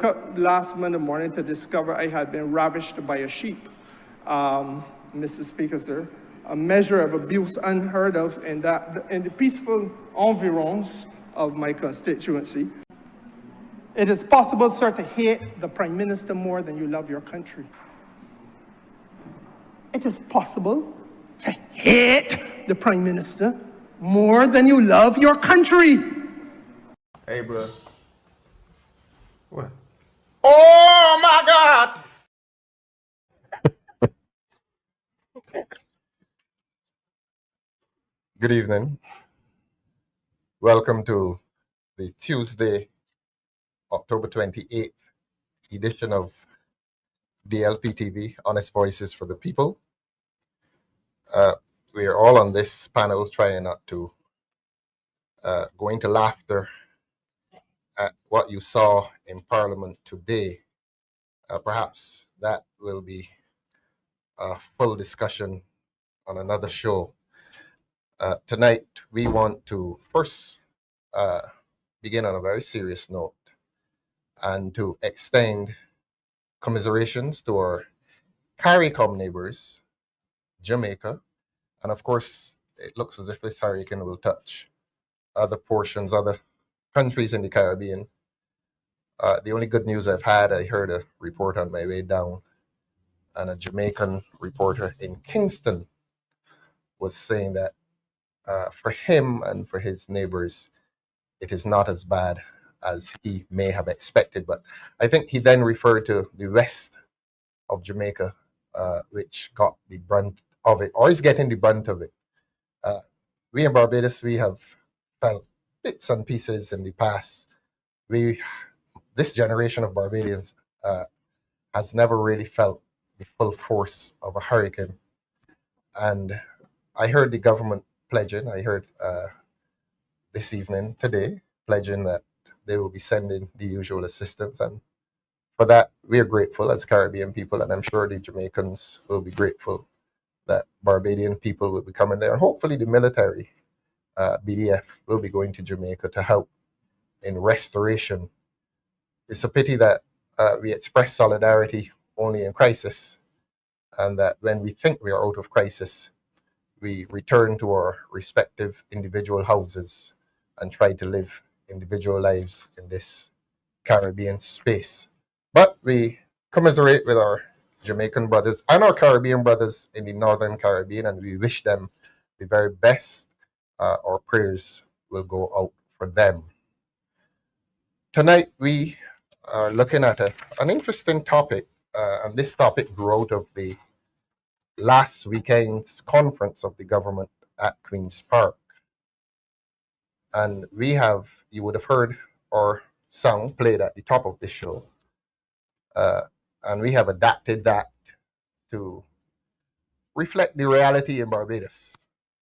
woke up last Monday morning to discover I had been ravished by a sheep. Mr. Speaker, sir, a measure of abuse unheard of in the peaceful environs of my constituency. It is possible, sir, to hate the Prime Minister more than you love your country. It is possible to hate the Prime Minister more than you love your country. Hey, bro. What? Oh, my God! Good evening. Welcome to the Tuesday, October 28th edition of DLP TV, Honest Voices for the People. We are all on this panel trying not to go into laughter at what you saw in Parliament today. Perhaps that will be a full discussion on another show. Tonight, we want to first begin on a very serious note and to extend commiserations to our CARICOM neighbors, Jamaica, and of course, it looks as if this hurricane will touch other portions, other countries in the Caribbean. The only good news I've had, I heard a report on my way down, and a Jamaican reporter in Kingston was saying that for him and for his neighbors, it is not as bad as he may have expected. But I think he then referred to the rest of Jamaica, which got the brunt of it, or is getting the brunt of it. We in Barbados, we have felt bits and pieces in the past. This generation of Barbadians has never really felt the full force of a hurricane. And I heard the government pledging, I heard this evening, today, pledging that they will be sending the usual assistance. And for that, we are grateful as Caribbean people, and I'm sure the Jamaicans will be grateful that Barbadian people will be coming there. And hopefully the military, BDF, will be going to Jamaica to help in restoration. It's a pity that we express solidarity only in crisis, and that when we think we are out of crisis, we return to our respective individual houses and try to live individual lives in this Caribbean space. But we commiserate with our Jamaican brothers and our Caribbean brothers in the Northern Caribbean, and we wish them the very best. Our prayers will go out for them. Tonight, we are looking at an interesting topic, and this topic grew out of the last weekend's conference of the government at Queen's Park. And we have, you would have heard our song played at the top of this show, and we have adapted that to reflect the reality in Barbados.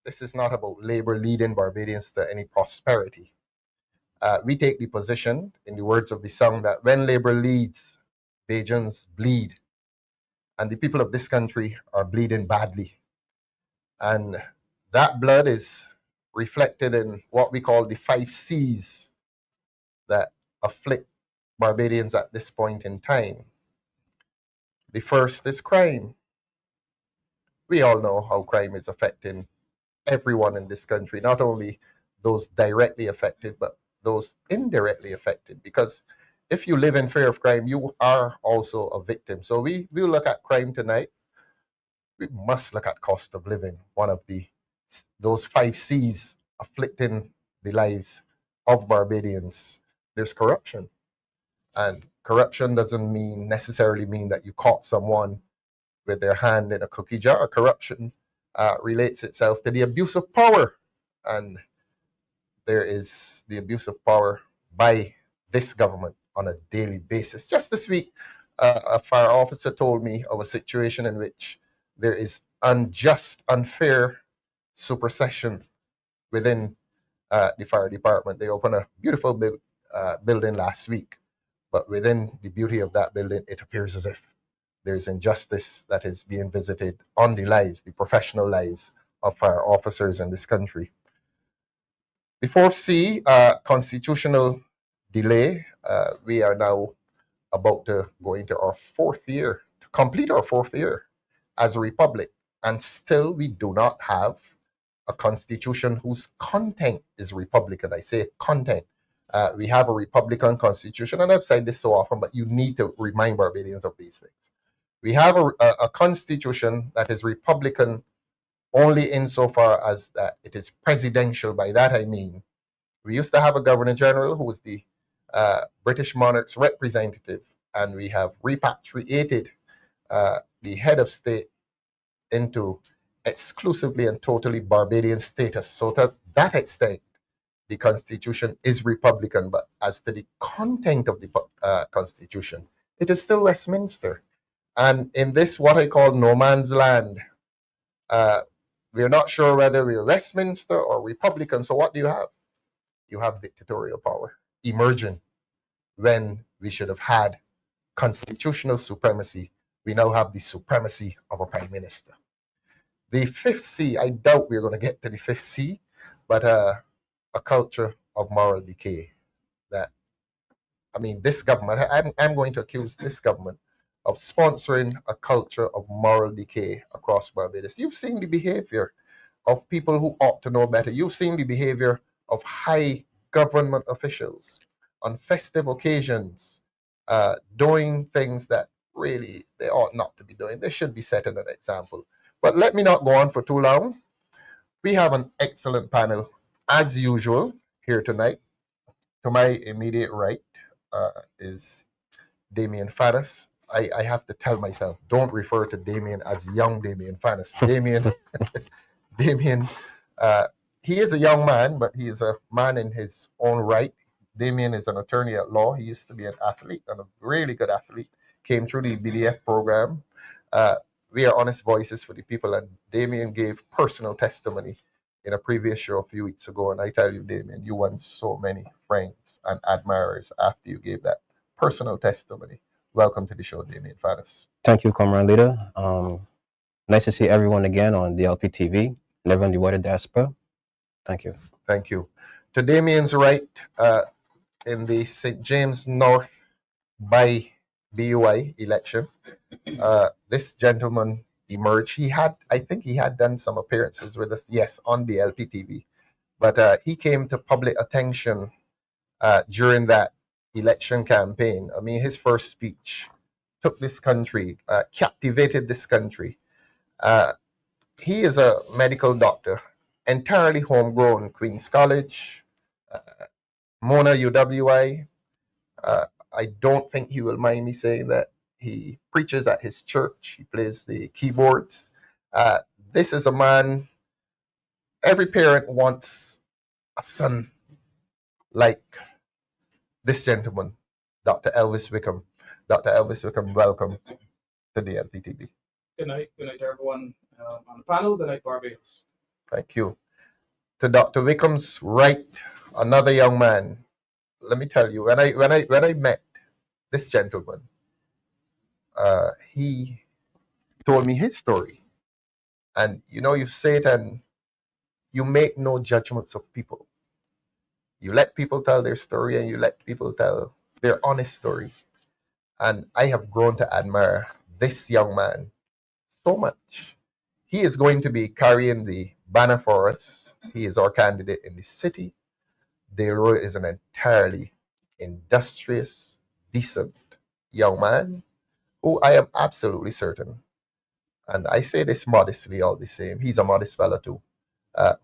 This is not about Labour leading Barbadians to any prosperity. We take the position, in the words of the song, that when Labour leads, Bajans bleed. And the people of this country are bleeding badly. And that blood is reflected in what we call the 5 C's that afflict Barbadians at this point in time. The first is crime. We all know how crime is affecting everyone in this country, not only those directly affected, but those indirectly affected. Because if you live in fear of crime, you are also a victim. So we will look at crime tonight. We must look at cost of living, one of those 5 C's afflicting the lives of Barbadians. There's corruption. And corruption doesn't necessarily mean that you caught someone with their hand in a cookie jar. Corruption relates itself to the abuse of power. And there is the abuse of power by this government on a daily basis. Just this week, a fire officer told me of a situation in which there is unjust, unfair supersession within the fire department. They opened a beautiful building last week, but within the beauty of that building, it appears as if there's injustice that is being visited on the lives, the professional lives of fire officers in this country. The 4th C, constitutional delay. We are now about to go into our 4th year, to complete our 4th year as a republic. And still, we do not have a constitution whose content is Republican. I say content. We have a Republican constitution, and I've said this so often, but you need to remind Barbadians of these things. We have a constitution that is Republican only insofar as that it is presidential. By that I mean, we used to have a governor general who was the British monarch's representative, and we have repatriated the head of state into exclusively and totally Barbadian status. So to that extent, the Constitution is Republican, but as to the content of the Constitution, it is still Westminster. And in this, what I call no man's land, we're not sure whether we're Westminster or Republican. So what do you have? You have dictatorial power emerging when we should have had constitutional supremacy. We now have the supremacy of a prime minister. The fifth C, I doubt we're going to get to the fifth C, but a culture of moral decay. That, I mean, this government, I'm going to accuse this government of sponsoring a culture of moral decay across Barbados. You've seen the behavior of people who ought to know better. You've seen the behavior of high government officials on festive occasions, doing things that really they ought not to be doing. They should be setting an example. But let me not go on for too long. We have an excellent panel, as usual, here tonight. To my immediate right is Damien Fanus. I have to tell myself, don't refer to Damien as young Damien Fanus. Damien, he is a young man, but he is a man in his own right. Damien is an attorney at law. He used to be an athlete, and a really good athlete. Came through the BDF program. We are honest voices for the people, and Damien gave personal testimony in a previous show a few weeks ago. And I tell you, Damien, you won so many friends and admirers after you gave that personal testimony. Welcome to the show, Damien Fanus. Thank you, Comrade Leader. Nice to see everyone again on DLP TV, live on the water diaspora. Thank you. Thank you. To Damien's right, in the St. James North by BUI election, this gentleman emerged. I think he had done some appearances with us, yes, on DLP TV, but he came to public attention during that election campaign. I mean, his first speech took this country, captivated this country. He is a medical doctor, entirely homegrown, Queen's College, Mona UWI. I don't think he will mind me saying that he preaches at his church. He plays the keyboards. This is a man, every parent wants a son like this gentleman, Dr. Elvis Wickham. Dr. Elvis Wickham, welcome to the LPTV. Good night everyone on the panel. Good night, Barbados. Thank you. To Dr. Wickham's right, another young man. Let me tell you, when I met this gentleman, he told me his story. And you know, you say it and you make no judgments of people. You let people tell their story, and you let people tell their honest story. And I have grown to admire this young man so much. He is going to be carrying the banner for us. He is our candidate in the city. Rowe is an entirely industrious, decent young man who I am absolutely certain, and I say this modestly all the same, he's a modest fellow too,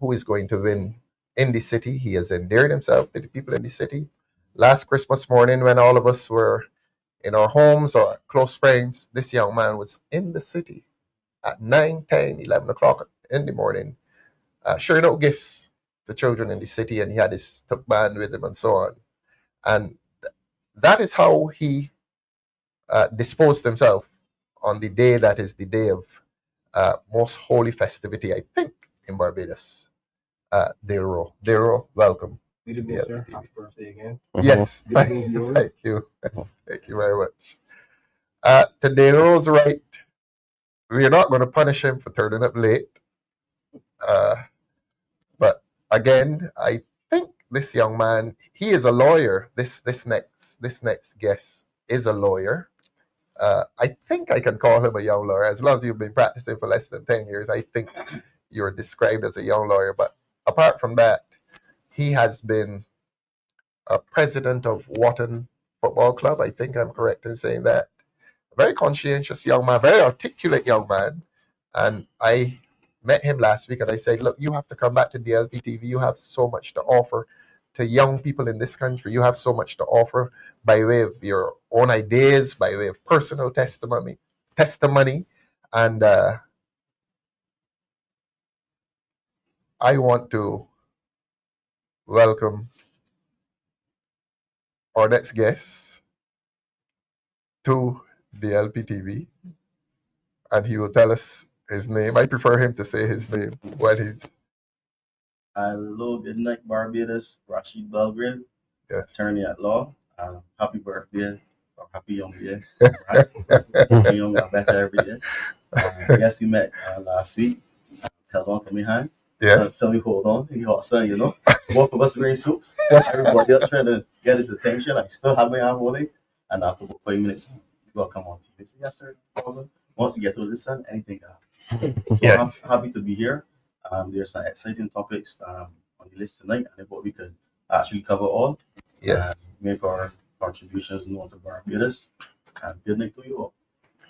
who is going to win in the city. He has endeared himself to the people in the city. Last Christmas morning, when all of us were in our homes or close friends, this young man was in the city at 9, 10, 11 o'clock in the morning, sharing out gifts to children in the city, and he had his tuck band with him and so on. And that is how he disposed himself on the day that is the day of most holy festivity, I think, in Barbados. Rowe, welcome. Beautiful, sir. Happy birthday again. Yes, thank you. Thank you very much. To Rowe's right, we're not going to punish him for turning up late. But again, I think this young man, he is a lawyer. This next guest is a lawyer. I think I can call him a young lawyer. As long as you've been practicing for less than 10 years, I think you're described as a young lawyer. But apart from that, he has been a president of Wharton Football Club. I think I'm correct in saying that. A very conscientious young man, very articulate young man. And I met him last week and I said, look, you have to come back to DLP TV. You have so much to offer to young people in this country. You have so much to offer by way of your own ideas, by way of personal testimony. And I want to welcome our next guest to DLP TV. And he will tell us his name. I prefer him to say his name when he's... Hello, good night, Barbados. Rasheed Belgrave, Yes. attorney at law. Happy birthday, or happy young day. Right? Happy young are better every day. Yes, we met last week. Held on to me hand. Yes. Tell me, hold on. He hot son, you know. Both of us wearing suits. Everybody else trying to get his attention. I still have my hand holding. And after about 5 minutes, you gotta come on TV. So, yes, sir. No problem. Once you get to listen, anything can happen. So Yes. I'm happy to be here. There's some exciting topics on the list tonight, and I thought we could actually cover all. Yes. Make our contributions known to Barbados. And good night to you all.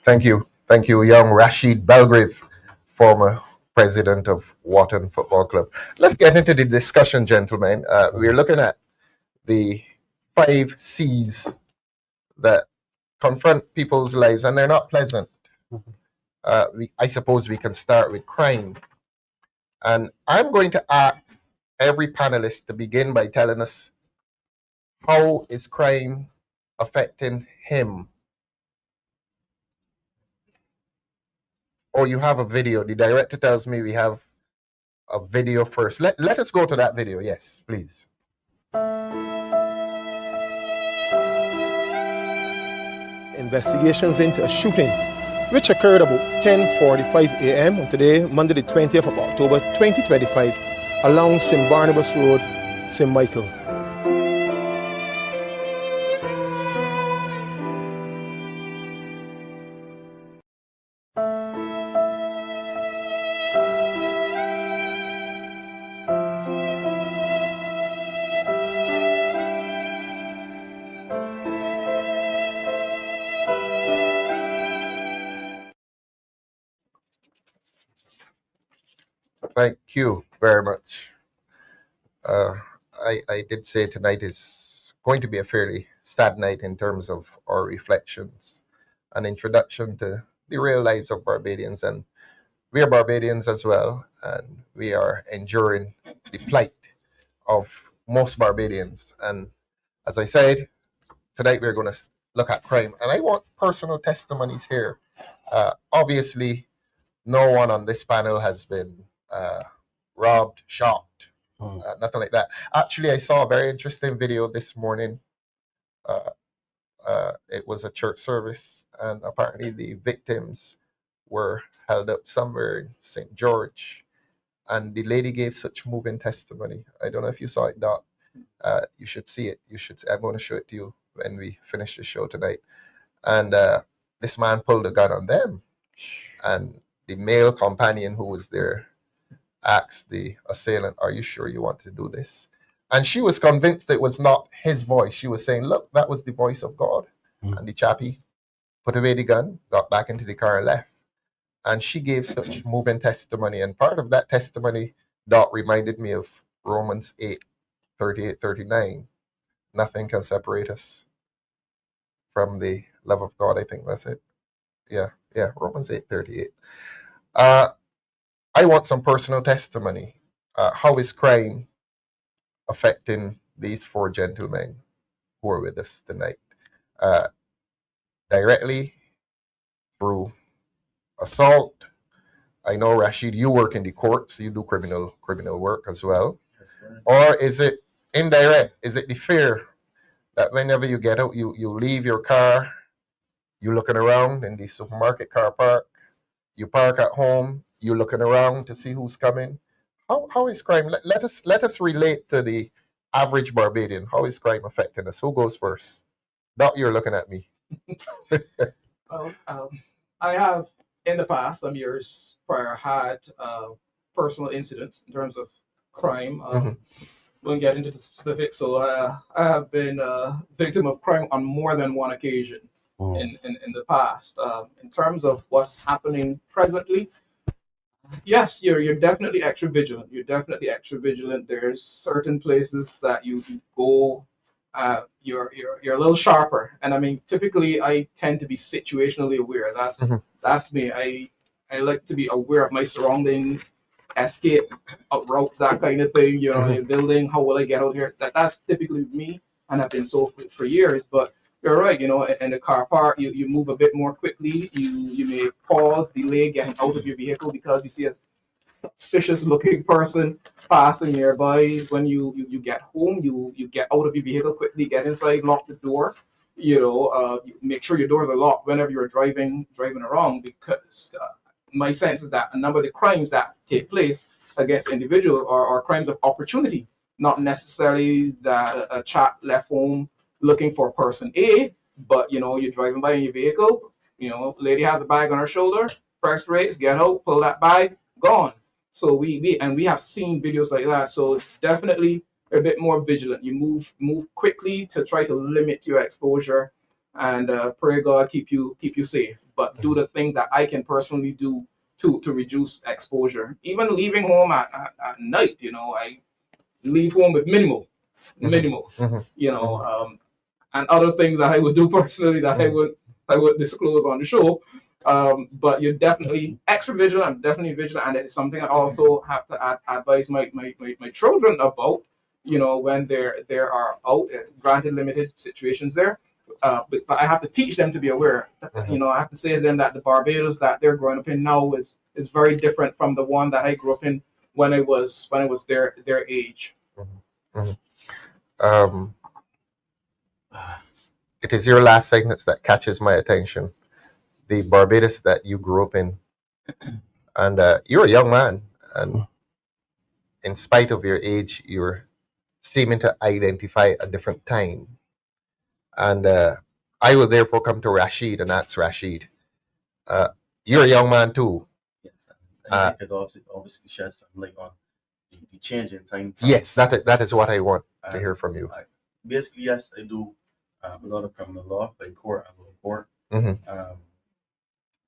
Thank you. Thank you, young Rasheed Belgrave, former president of Wharton Football Club. Let's get into the discussion, gentlemen. We're looking at the 5 C's that confront people's lives, and they're not pleasant. I suppose we can start with crime. And I'm going to ask every panelist to begin by telling us, how is crime affecting him? Or you have a video. The director tells me we have a video first. Let us go to that video. Yes, please. Investigations into a shooting which occurred about 10:45 a.m. on today, Monday the 20th of October 2025, along St. Barnabas Road, St. Michael. Thank you very much. I did say tonight is going to be a fairly sad night in terms of our reflections, an introduction to the real lives of Barbadians. And we are Barbadians as well, and we are enduring the plight of most Barbadians. And as I said, tonight we're going to look at crime. And I want personal testimonies here. Obviously, no one on this panel has been robbed, shot, nothing like that. Actually, I saw a very interesting video this morning. It was a church service, and apparently the victims were held up somewhere in St. George, and the lady gave such moving testimony. I don't know if you saw it, Doc. You should see it. I'm going to show it to you when we finish the show tonight. And this man pulled a gun on them, and the male companion who was there asked the assailant, "Are you sure you want to do this?" And she was convinced it was not his voice. She was saying, "Look, that was the voice of God." And the chappie put away the gun, got back into the car and left. And she gave such moving testimony. And part of that testimony, Dot, reminded me of Romans 8:38-39. Nothing can separate us from the love of God. I think that's it. Yeah, Romans 8:38. I want some personal testimony. How is crime affecting these 4 gentlemen who are with us tonight? Directly through assault. I know, Rasheed, you work in the courts, you do criminal work as well. Yes, or is it indirect? Is it the fear that whenever you get out, you leave your car, you're looking around in the supermarket car park, you park at home, you're looking around to see who's coming? How is crime? Let us relate to the average Barbadian. How is crime affecting us? Who goes first? Doc, you're looking at me. Well, I have in the past, some years prior, had personal incidents in terms of crime. Won't get into the specifics. So I have been a victim of crime on more than one occasion in the past. In terms of what's happening presently, yes, you're definitely extra vigilant. You're definitely extra vigilant. There's certain places that you go, you're a little sharper. And I mean, typically, I tend to be situationally aware. That's me. I like to be aware of my surroundings, escape routes, that kind of thing. You know, in building, how will I get out here? That's typically me, and I've been so for years. But you're right. You know, in the car park, you move a bit more quickly. You may pause, delay getting out of your vehicle because you see a suspicious looking person passing nearby. When you get home, you get out of your vehicle quickly, get inside, lock the door. You know, make sure your doors are locked whenever you're driving around, because my sense is that a number of the crimes that take place against individuals are crimes of opportunity, not necessarily that a chap left home looking for person A, but you know, you're driving by in your vehicle, you know, lady has a bag on her shoulder, press brakes, get out, pull that bag, gone. So we have seen videos like that. So it's definitely a bit more vigilant. You move quickly to try to limit your exposure, and pray God keep you safe. But do the things that I can personally do to reduce exposure. Even leaving home at night, you know, I leave home with minimal, you know, and other things that I would do personally that I would disclose on the show. But you're definitely extra vigilant. I'm definitely vigilant, and it's something I also have to advise my children about. You know, when there are out, granted limited situations there, but I have to teach them to be aware. You know, I have to say to them that the Barbados that they're growing up in now is very different from the one that I grew up in when I was their age. It is your last segments that catches my attention. The Barbados that you grew up in, and you're a young man, and in spite of your age, you're seeming to identify a different time. And I will therefore come to Rasheed and ask Rasheed, you're a young man too. Yes, I could obviously shed some light on the change in time. Yes, that is what I want to hear from you. Basically, yes, I do a lot of criminal law, like court and low court.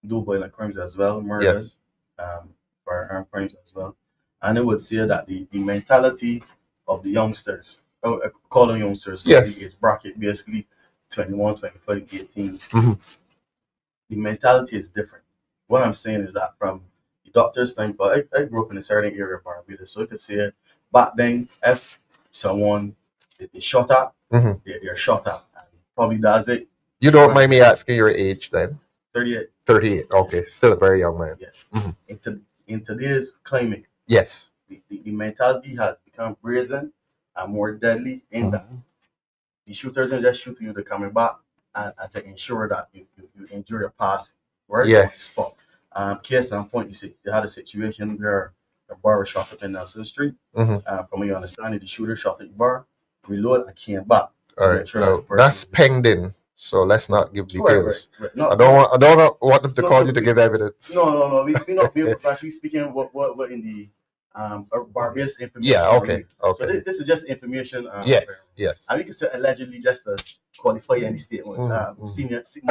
Do violent crimes as well, murders, firearm crimes as well. And I would say that the mentality of the youngsters, call them youngsters, is bracket basically 21, 25, 18. The mentality is different. What I'm saying is that from the doctor's standpoint, I grew up in a certain area of Barbados, so I could say back then, if someone is shot at, they're shot at. And probably does it. You don't mind me asking your age then? 38. 38, okay. Still a very young man. Yeah. In today's climate, yes, the mentality has become brazen and more deadly in that the shooters don't just shoot you, they're coming back and to ensure that you endure your pass. Right? Yes. Spot. Case in point, you had a situation where the bar was shot up in Nelson Street. From what you understand, the shooter shot at the bar, reload, and came back. All right. Now, that's pending. So let's not give details. Right. No, I don't want them to call you to give evidence. No. We're not being professional. Speaking what in the Barbados information. Yeah. Okay. So this is just information. Yes. And we can say allegedly just to qualify any statements. Senior. So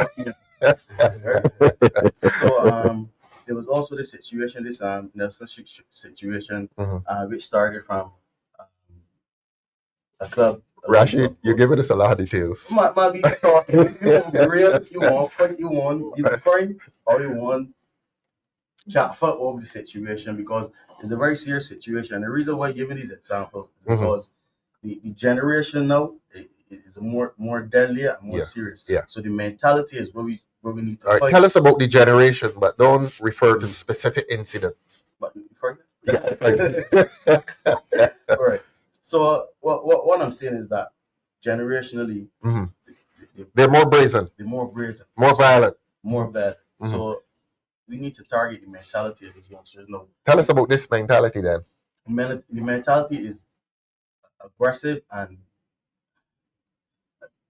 there was also this situation, this Nelson situation, which started from a club. Rasheed, you're giving us a lot of details. Might be talking. You want real, you want fight, you want crime, or you want chat fuck over the situation, because it's a very serious situation. The reason why I'm giving these examples is because the generation now is more deadly and more serious. Yeah. So the mentality is where we need to fight. Tell us about the generation, but don't refer to specific incidents. But all right. So what I'm saying is that generationally, they're more brazen. More violent, more bad. So we need to target the mentality of these youngsters. No. Tell us about this mentality then. The mentality is aggressive, and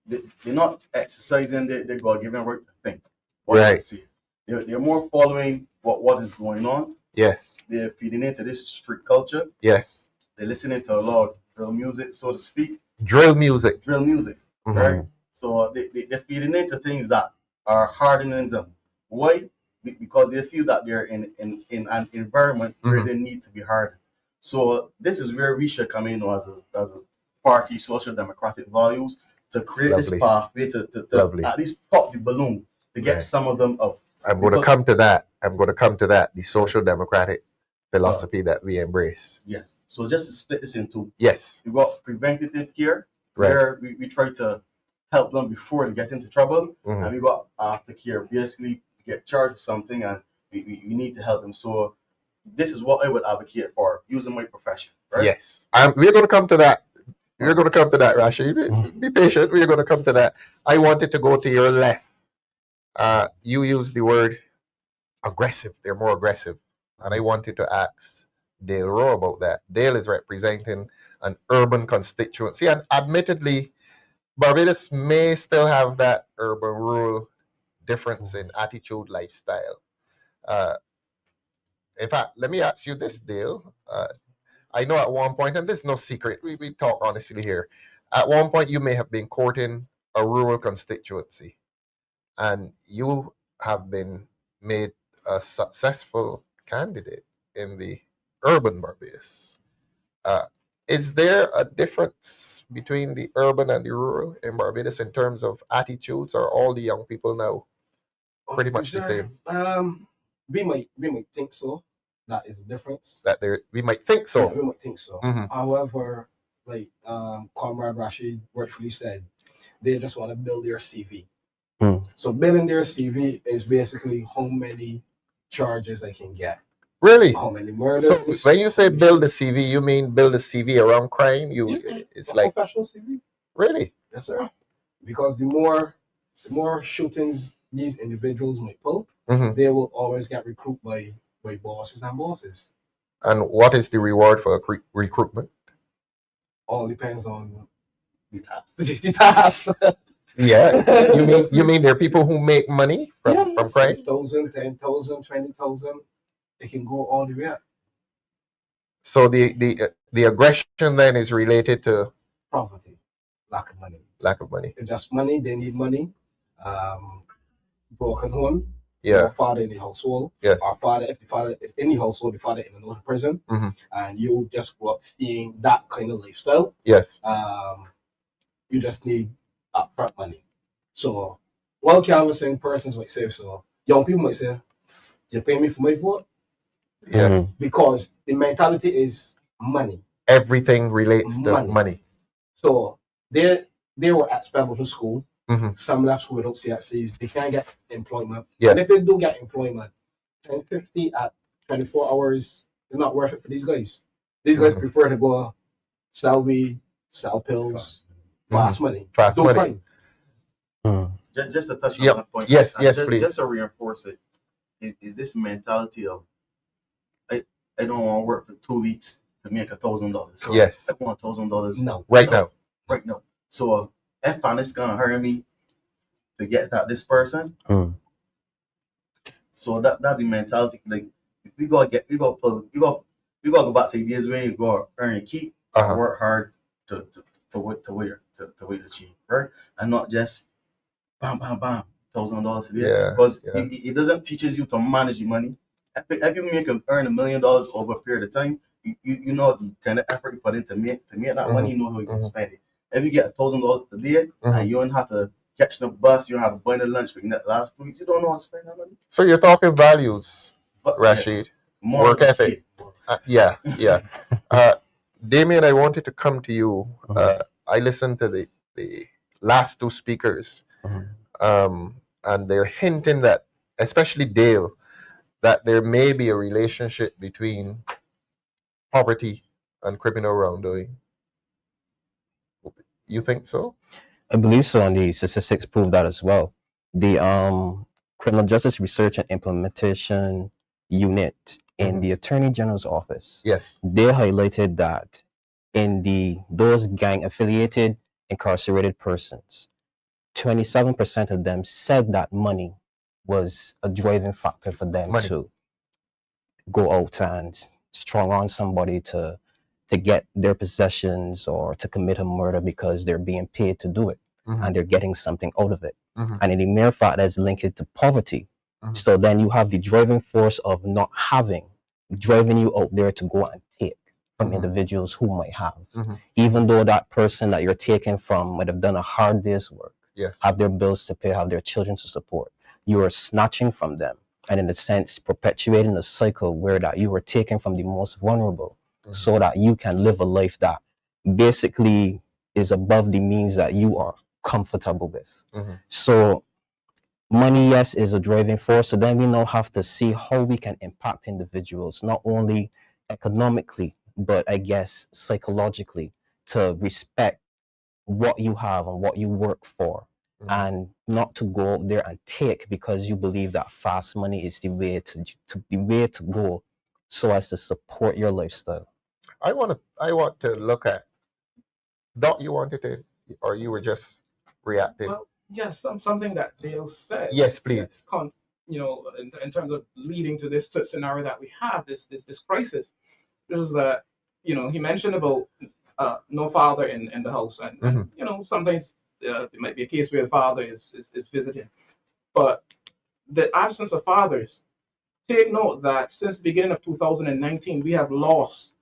they're not exercising their God-given right to think. what Right. they see. They're more following what is going on. Yes. They're feeding into this street culture. Yes. They're listening to a lot of drill music, so to speak. Drill music. Drill music, Mhm. right? So they're feeding into things that are hardening them. Why? Because they feel that they're in an environment where they need to be hardened. So this is where we should come in as a party, social democratic values, to create Lovely. this pathway to Lovely. at least pop the balloon to get Right. some of them up. I'm going to come to that. The social democratic philosophy that we embrace. Yes. So just to split this into, Yes. we got preventative care, Right. where we try to help them before they get into trouble, Mhm. and we got aftercare, basically get charged with something and we need to help them. So this is what I would advocate for, using my profession, right? Yes. We're going to come to that. We're going to come to that, Rasheed. Be patient. We're going to come to that. I wanted to go to your left. You used the word aggressive. They're more aggressive. And I wanted to ask Dale Rowe about that. Dale is representing an urban constituency. And admittedly, Barbados may still have that urban-rural difference in attitude, lifestyle. In fact, let me ask you this, Dale. I know at one point, and this is no secret, we talk honestly here. At one point, you may have been courting a rural constituency, and you have been made a successful candidate in the urban Barbados. Is there a difference between the urban and the rural in Barbados in terms of attitudes, or all the young people now pretty much the same? We might think so. That is the difference. That we might think so. Yeah, we might think so. Mhm. However, like Comrade Rasheed rightfully said, they just want to build their CV. So building their CV is basically how many charges they can get. Really? How many murders? So when you say build a CV, you mean build a CV around crime? It's like professional CV. really? Yes, sir. Because the more shootings these individuals might pull, Mhm. they will always get recruited by bosses and bosses. And what is the reward for recruitment? All depends on The task. the task. Yeah, you mean there are people who make money from crime? 5,000, 10,000, 20,000. It can go all the way up. So the aggression then is related to Poverty, lack of money. lack of money. It's just money. They need money. Broken home. Yeah. Your father in the household. Yes. Our father, if the father is in the household, the father in another prison, and you just grew up seeing that kind of lifestyle. Yes. You just need upfront money. So one canvassing persons might say, so young people might say, "You pay me for my vote?" Yeah. Because the mentality is money. Everything relates to money. So they were at Spokesperson school. Mhm. Some left school without CXCs. They can't get employment. Yeah. And if they do get employment, 1050 at 24 hours is not worth it for these guys. These guys prefer to go sell weed, sell pills, fast money. Fast Don't money. crime. Just to touch on Yeah. that point. Yes, and yes, just, please. Just to reinforce it, is this mentality of I don't want to work for 2 weeks to make $1,000. Yes. I want $1,000 No. Right now. right now. So if Fanus gonna hire me to get at this person, so that's the mentality. Like we gotta go back to the days when you go earn and keep, and work hard to achieve, right? And not just bam $1,000 a day. Yeah, Because yeah. it doesn't teaches you to manage your money. If you earn $1 million over a period of time, you know the kind of effort you put in to make that money, you know how you can spend it. If you get $1,000 a day and you don't have to catch the bus, you don't have to buy the lunch for the last 2 weeks, you don't know how to spend that money. So you're talking values, But Rasheed. more Work ethic. Yeah. Damien, I wanted to come to you. I listened to the last two speakers, and they're hinting that, especially Dale, that there may be a relationship between poverty and criminal wrongdoing. You think so? I believe so, and the statistics prove that as well. The Criminal Justice Research and Implementation Unit in the Attorney General's office, Yes. they highlighted that in those gang-affiliated incarcerated persons, 27% of them said that money was a driving factor for them Money. to go out and strong on somebody to get their possessions or to commit a murder because they're being paid to do it and they're getting something out of it. And in the mere fact that's linked to poverty. So then you have the driving force of not having, driving you out there to go and take from individuals who might have. Even though that person that you're taking from might have done a hard day's work, have their bills to pay, have their children to support, you are snatching from them. And in a sense, perpetuating a cycle where that you were taken from the most vulnerable so that you can live a life that basically is above the means that you are comfortable with. So money, yes, is a driving force. So then we now have to see how we can impact individuals, not only economically, but I guess psychologically, to respect what you have and what you work for, and not to go out there and take because you believe that fast money is the way to go, so as to support your lifestyle. I want to look at. Doc, you wanted to, or you were just reacting? Well, yes, something that Dale said. Yes, please. You know, in terms of leading to this scenario that we have, this crisis, is that, you know, he mentioned about no father in the house, and you know, sometimes it might be a case where the father is visiting, but the absence of fathers. Take note that since the beginning of 2019, we have lost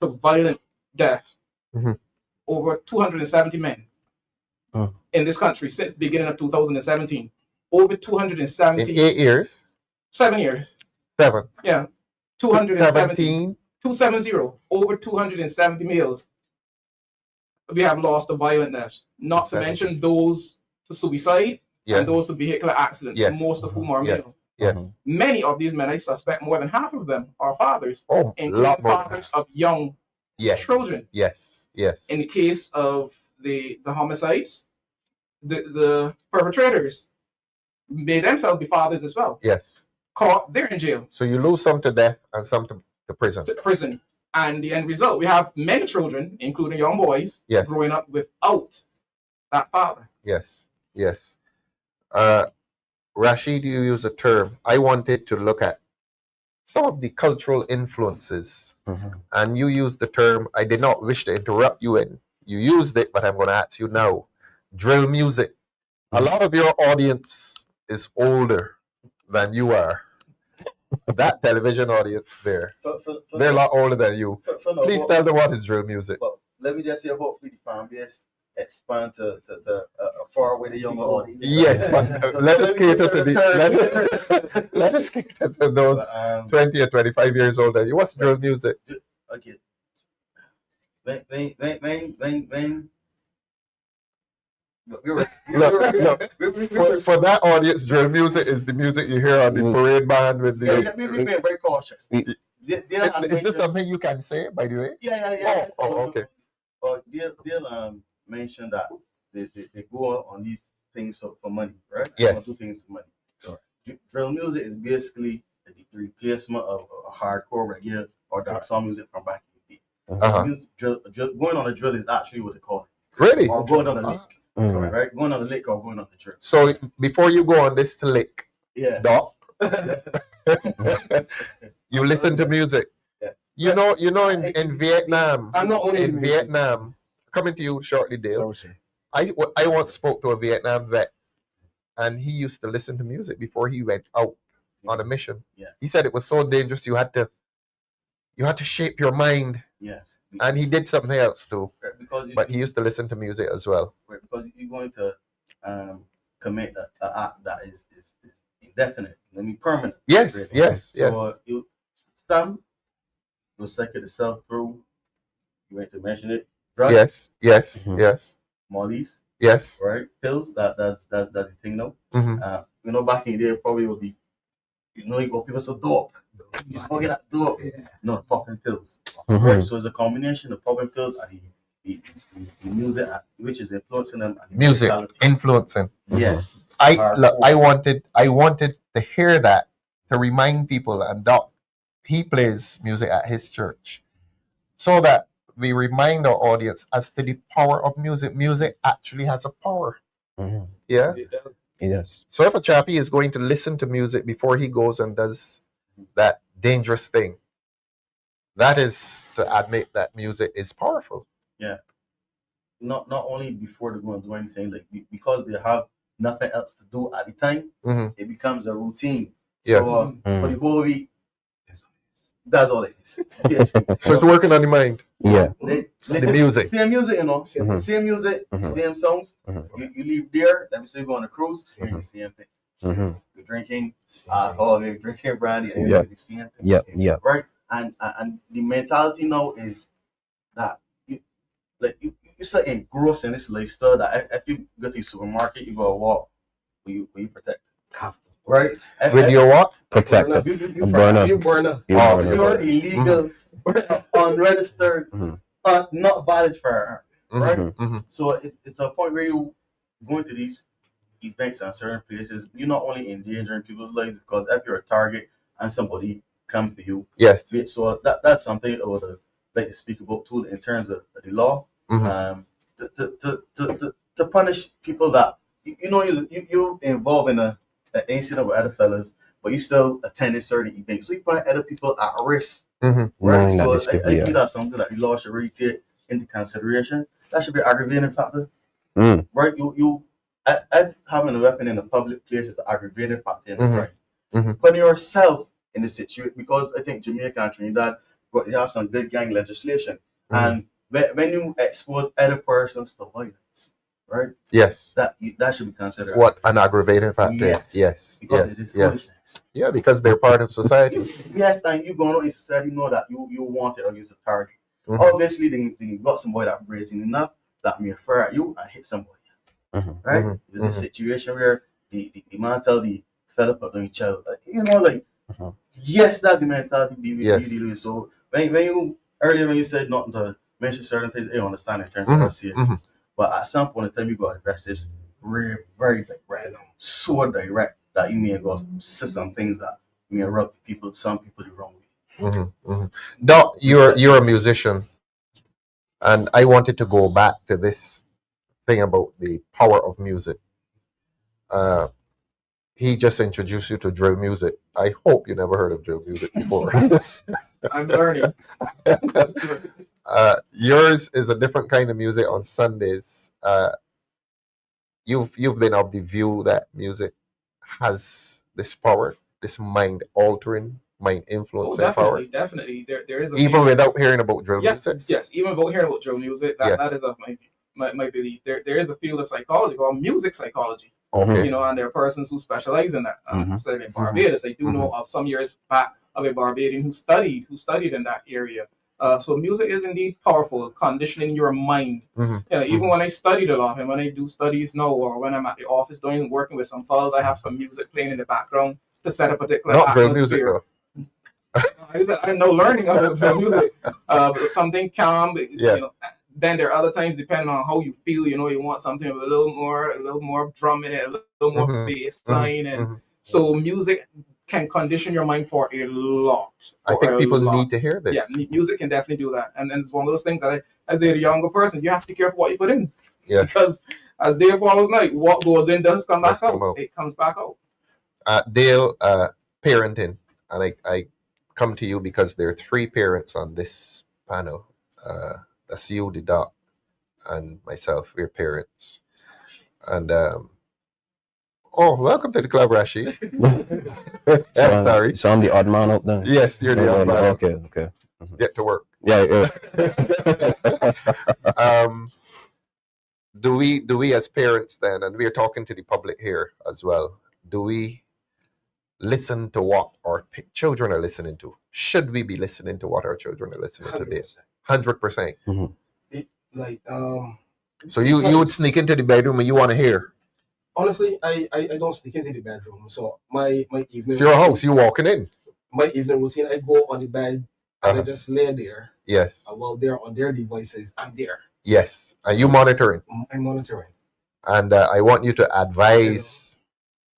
to violent death over 270 men in this country since the beginning of 2017. Over 270. In 8 years? 7 years. 7. Yeah. 270. 270. Over 270 males we have lost to violent deaths. Not to mention those to suicide and those to vehicular accidents, most of whom are male. Many of these men, I suspect more than half of them are fathers, including fathers of young children. In the case of the homicides, the perpetrators may themselves be fathers as well. Caught, they're in jail. So you lose some to death and some to prison. And the end result, we have many children, including young boys, growing up without that father. Rasheed, you use a term. I wanted to look at some of the cultural influences. And you used the term, I did not wish to interrupt you in. You used it, but I'm going to ask you now. Drill music. A lot of your audience is older than you are. That television audience there, they're a lot older than you. Please tell them what is drill music. Well, let me just say, hopefully the fan base expand to far away the younger audience. Yes, but let us cater to let us cater to those 20 or 25 years older. What's drill music? Okay. When for that audience, drill music is the music you hear on the parade band with the. We're being very cautious. Is this something you can say, by the way? Yeah. Oh, okay. But they'll mention that they go on these things for money, right? Yes. Do things for money. Right. Drill music is basically the replacement of a hardcore regular or dark sound music from back in the day. Going on a drill is actually what they call it. Really? Or going on a lick. Right? Going on the lick or going on the drill. So before you go on this to lick, Doc, you listen to music. You know, in Vietnam, in Vietnam, coming to you shortly, Dale. I once spoke to a Vietnam vet, and he used to listen to music before he went out on a mission. He said it was so dangerous. You had to shape your mind. And he did something else too. But he used to listen to music as well. Because you're going to commit an act that is indefinite, permanent. Yes. So some will cycle itself through. You want to mention it? Drugs? Yes. Mollies? Yes. Right? Pills? That's the thing now. Back in the day, probably would be, you got people so dope. You smoking that dope. No, popping pills. Right? So it's a combination of popping pills and the music, which is influencing them. And music influencing. Yes. I wanted to hear that, to remind people, and Doc, he plays music at his church, so that we remind our audience as to the power of music. Music actually has a power. Yeah. Yes. So if a chappie is going to listen to music before he goes and does that dangerous thing, that is to admit that music is powerful. Yeah. Not only before they go and do anything, like because they have nothing else to do at the time, it becomes a routine. Yes. So for the whole week, that's all it is. Yes. So it's working on the mind. Yeah. The music. Same music, you know. Same music, same songs. You leave there, let me say you go on a cruise, the same thing. You're drinking alcohol, you're drinking brandy, and you're the same thing. Yeah. Right? And the mentality now is that you're so engrossed in this lifestyle that if you go to the supermarket, you go walk, will you protect it? Right? With your what? Protected. You burner. You're illegal, unregistered, not valid firearm. Right? So it's a point where you go into these events and certain places, you're not only endangering people's lives because if you're a target and somebody come for you. Yes. So that's something I would like to speak about too in terms of the law. To punish people that you involved in an incident with other fellas, but you still attending certain events. So you put other people at risk. Right? So I think that's something that the law should really take into consideration. That should be an aggravating factor. Right? Having a weapon in a public place is an aggravating factor in the crime. Putting yourself in the situation, because I think Jamaica and Trinidad, but they have some good gang legislation. And when you expose other persons to violence, right? Yes. That should be considered. What an aggravating factor. Yes. Yes. Yeah, because they're part of society. Yes, and you go out in society know that you want it or you're a target. Obviously, they got somebody that brazen enough that may fire at you and hit somebody else. Right? There's a situation where the man tell the fella put on each other. Yes, that's the mentality you deal with. So when you earlier when you said not to mention certain things, I understand in terms of safety. But at some point in time, you got to address this very, very direct, so direct that you may go say some things that may rub some people the wrong way. Doc, you're a musician, and I wanted to go back to this thing about the power of music. He just introduced you to drill music. I hope you never heard of drill music before. I'm learning. Yours is a different kind of music on Sundays. You've been of the view that music has this power, this mind altering, mind influencing power. Definitely. There is even without hearing about drill music. Yes, even without hearing about drill music, that is of my belief. There is a field of psychology called music psychology. Okay. And there are persons who specialize in that. So in Barbados, I do know of some years back of a Barbadian who studied in that area. So music is indeed powerful, conditioning your mind. Even when I studied a lot, and when I do studies now, or when I'm at the office working with some fellows, I have some music playing in the background to set a particular atmosphere. I'm no learning of music, but something calm. Then there are other times, depending on how you feel, you want something with a little more drum in it, a little more bass line, and so music can condition your mind for a lot. I think people need to hear this. Yeah, music can definitely do that, and it's one of those things that as a younger person, you have to be careful what you put in. Yes. Because as Dale follows night, what goes in does come back out. It comes back out. Dale, parenting, and I come to you because there are 3 parents on this panel. That's you, the doc, and myself. We're parents. And welcome to the club, Rasheed. Sorry. So I'm the odd man out there. Yes, you're the odd man. Okay. Get to work. Yeah. Do we as parents then, and we're talking to the public here as well, do we listen to what our children are listening to? Should we be listening to what our children are listening to today? 100%. So you would sneak into the bedroom and you want to hear? Honestly, I don't sneak into the bedroom. So my evening. It's your house. You walking in. My evening routine. I go on the bed and I just lay there. Yes. While they're on their devices, I'm there. Yes. Are you monitoring? I'm monitoring. And I want you to advise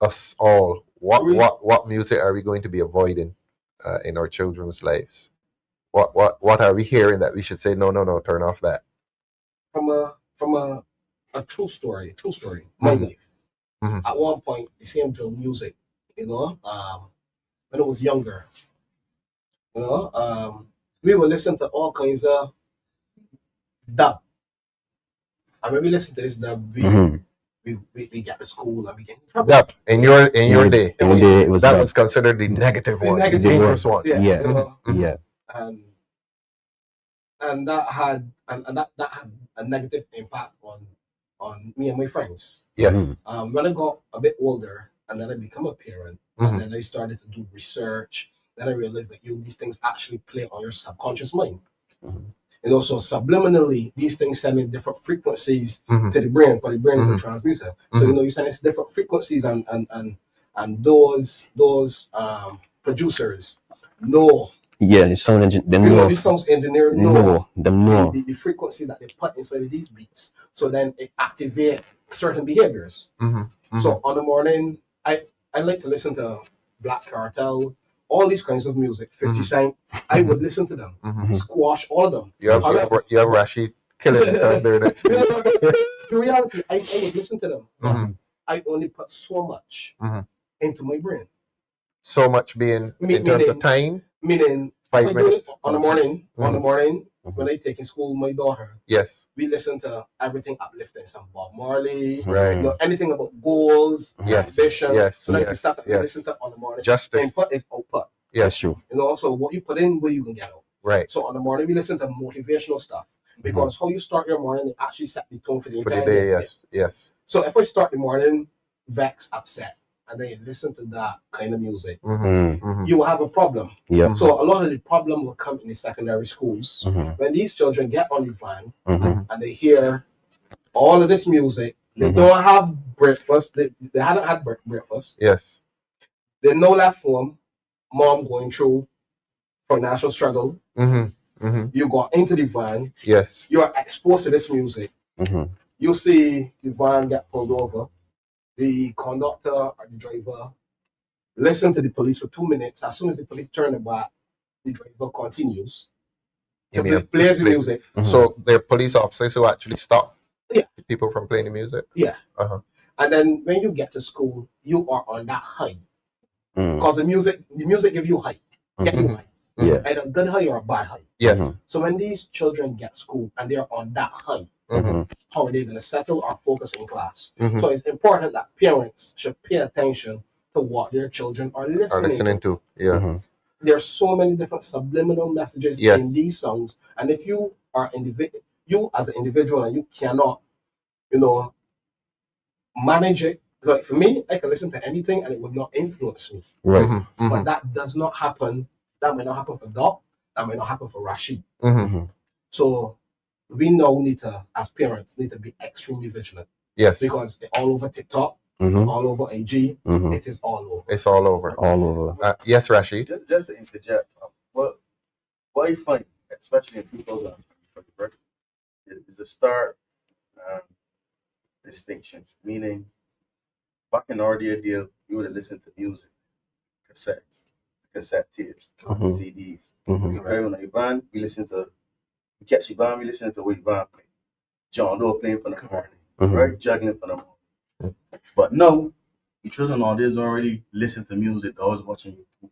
us all what music are we going to be avoiding in our children's lives? What are we hearing that we should say no, turn off that? From a true story, my life. At one point, the same drill music, when I was younger, we would listen to all kinds of dub. And when we listen to this dub, we get to school and we get in trouble. That in your day, it was that was considered the negative one, the dangerous one. Yeah. And that had that had a negative impact on me and my friends. Yes. When I got a bit older and then I become a parent, and then I started to do research, then I realized that these things actually play on your subconscious mind. So subliminally, these things send in different frequencies to the brain, because the brain is a transmitter. So you send in different frequencies, and those producers know. Yeah, the sound engineer. The sound engineer know the frequency that they put inside of these beats. So then it activates certain behaviors. So on the morning, I like to listen to Black Cartel, all these kinds of music, 50 Cent. I would listen to them, squash all of them. You have Rasheed killing it out there next day. The reality, I would listen to them. I only put so much into my brain. So much being in terms of time? Meaning 5 minutes. On the morning, when I take in school my daughter, yes, we listen to everything uplifting, some Bob Marley, right? Anything about goals, ambition. So that stuff that we listen to on the morning. Justice. Input is output. Yes, true. So what you put in, what you can get out. Right. So on the morning, we listen to motivational stuff, because how you start your morning, it actually set the tone for the entire day. Yes. So if I start the morning vexed, upset, and then you listen to that kind of music, you will have a problem. Yeah. So a lot of the problem will come in the secondary schools when these children get on the van and they hear all of this music. They don't have breakfast. They haven't had breakfast. Yes. They know left home. Mom going through financial struggle. You go into the van. Yes. You are exposed to this music. You see the van get pulled over. The conductor or the driver listen to the police for 2 minutes. As soon as the police turn the back, the driver continues to play the music. So they're police officers who actually stop people from playing the music? Yeah. And then when you get to school, you are on that high. Because the music gives you high. Get you high. Yeah. Either a good high or a bad high. Yes. So when these children get school and they're on that high, how are they going to settle or focus in class? So it's important that parents should pay attention to what their children are listening to. Yeah. There's so many different subliminal messages in these songs, and if you are you as an individual, and you cannot, manage it. So for me, I can listen to anything and it would not influence me. Right. But that does not happen. That may not happen for Doc. That may not happen for Rasheed. So we now as parents, need to be extremely vigilant. Yes. Because it's all over TikTok, all over AG. It is all over. It's all over. All over. Yes, Rasheed. Just to interject, what I find, especially in 2020, is a stark distinction. Meaning, back in our day, you would have listened to music, cassette tapes, CDs. We drive on a van, we catch the van, we listen to what van play. John Doe playing for the morning, right? Juggling for the morning. But no, the children nowadays don't really listen to music. They're always watching YouTube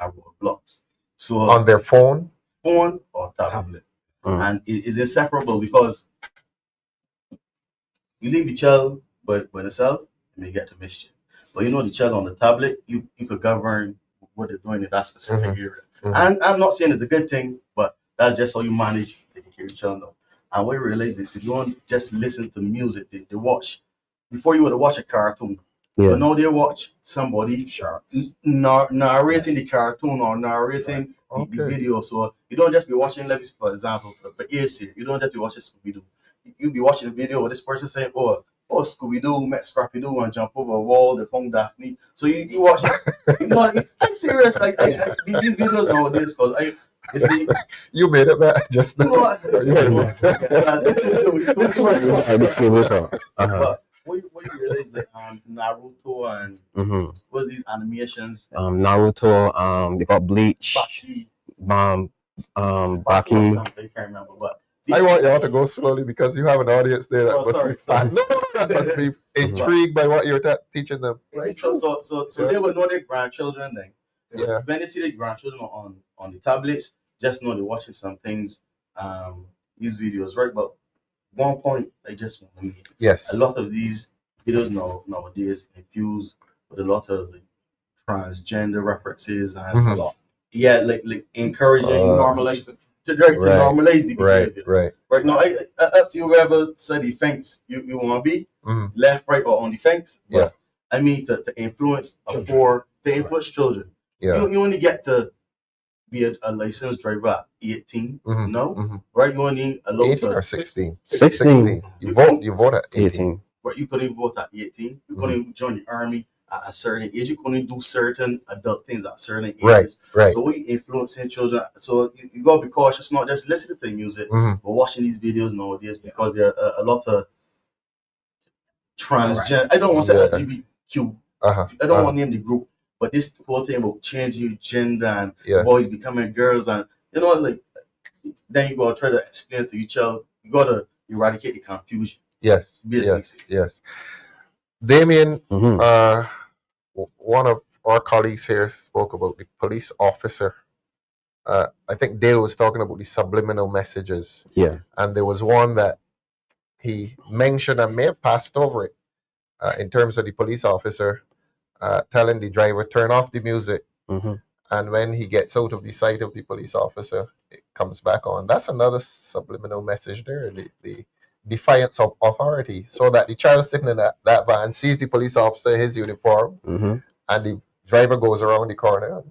and blogs. So on their phone or tablet. And it is inseparable, because you leave the child by themselves and they get to mischief. But the child on the tablet, you could govern what they're doing in that specific area. And I'm not saying it's a good thing, but that's just how you manage taking care of your child now. And we realize that you don't just listen to music, they watch. Before you would have watched a cartoon. But now they watch somebody narrating the cartoon or narrating the video. So you don't just be watching Levis, for example, for earshare. You don't just be watching Scooby-Doo. You be watching a video with this person saying, oh, Scooby-Doo met Scrappy-Doo and jump over a wall, they found Daphne. So you watch it. I'm serious. Like these videos nowadays, because you made it back just now. But what you realize that Naruto and what's these animations? Naruto, they got Bleach, Baki. Baki. I can't remember, but I want you all to go slowly because you have an audience there that must be fast. No, that must be intrigued by what you're teaching them. Right. So they will know their grandchildren then. Yeah. When they see their grandchildren on the tablets, just know they're watching some things, these videos, right? But one point I just want to make. Yes. A lot of these videos nowadays infused with a lot of transgender references and a lot. Yeah, like encouraging Normalizing. to normalize the behavior. Right now, I up to you wherever side the fence you want to be, left, right, or on the fence. But I mean to influence children. Yeah. You only get to be a licensed driver at 18. No, right? You only allowed 18 or 16. 16. You vote at 18. Right, you couldn't vote at 18. You couldn't join the army at a certain age. You couldn't do certain adult things at certain ages. Right. So we influencing children. So you gotta be cautious, not just listening to the music, but watching these videos nowadays because there are a lot of transgender. I don't want to say LGBTQ. I don't want to name the group, but this whole thing about changing gender and boys becoming girls and like then you gotta try to explain to your child. You gotta eradicate the confusion. Yes. Damien, one of our colleagues here spoke about the police officer. I think Dale was talking about the subliminal messages. Yeah. And there was one that he mentioned and may have passed over it in terms of the police officer telling the driver, turn off the music. And when he gets out of the sight of the police officer, it comes back on. That's another subliminal message there. The defiance of authority, so that the child sitting in that van sees the police officer, his uniform, and the driver goes around the corner.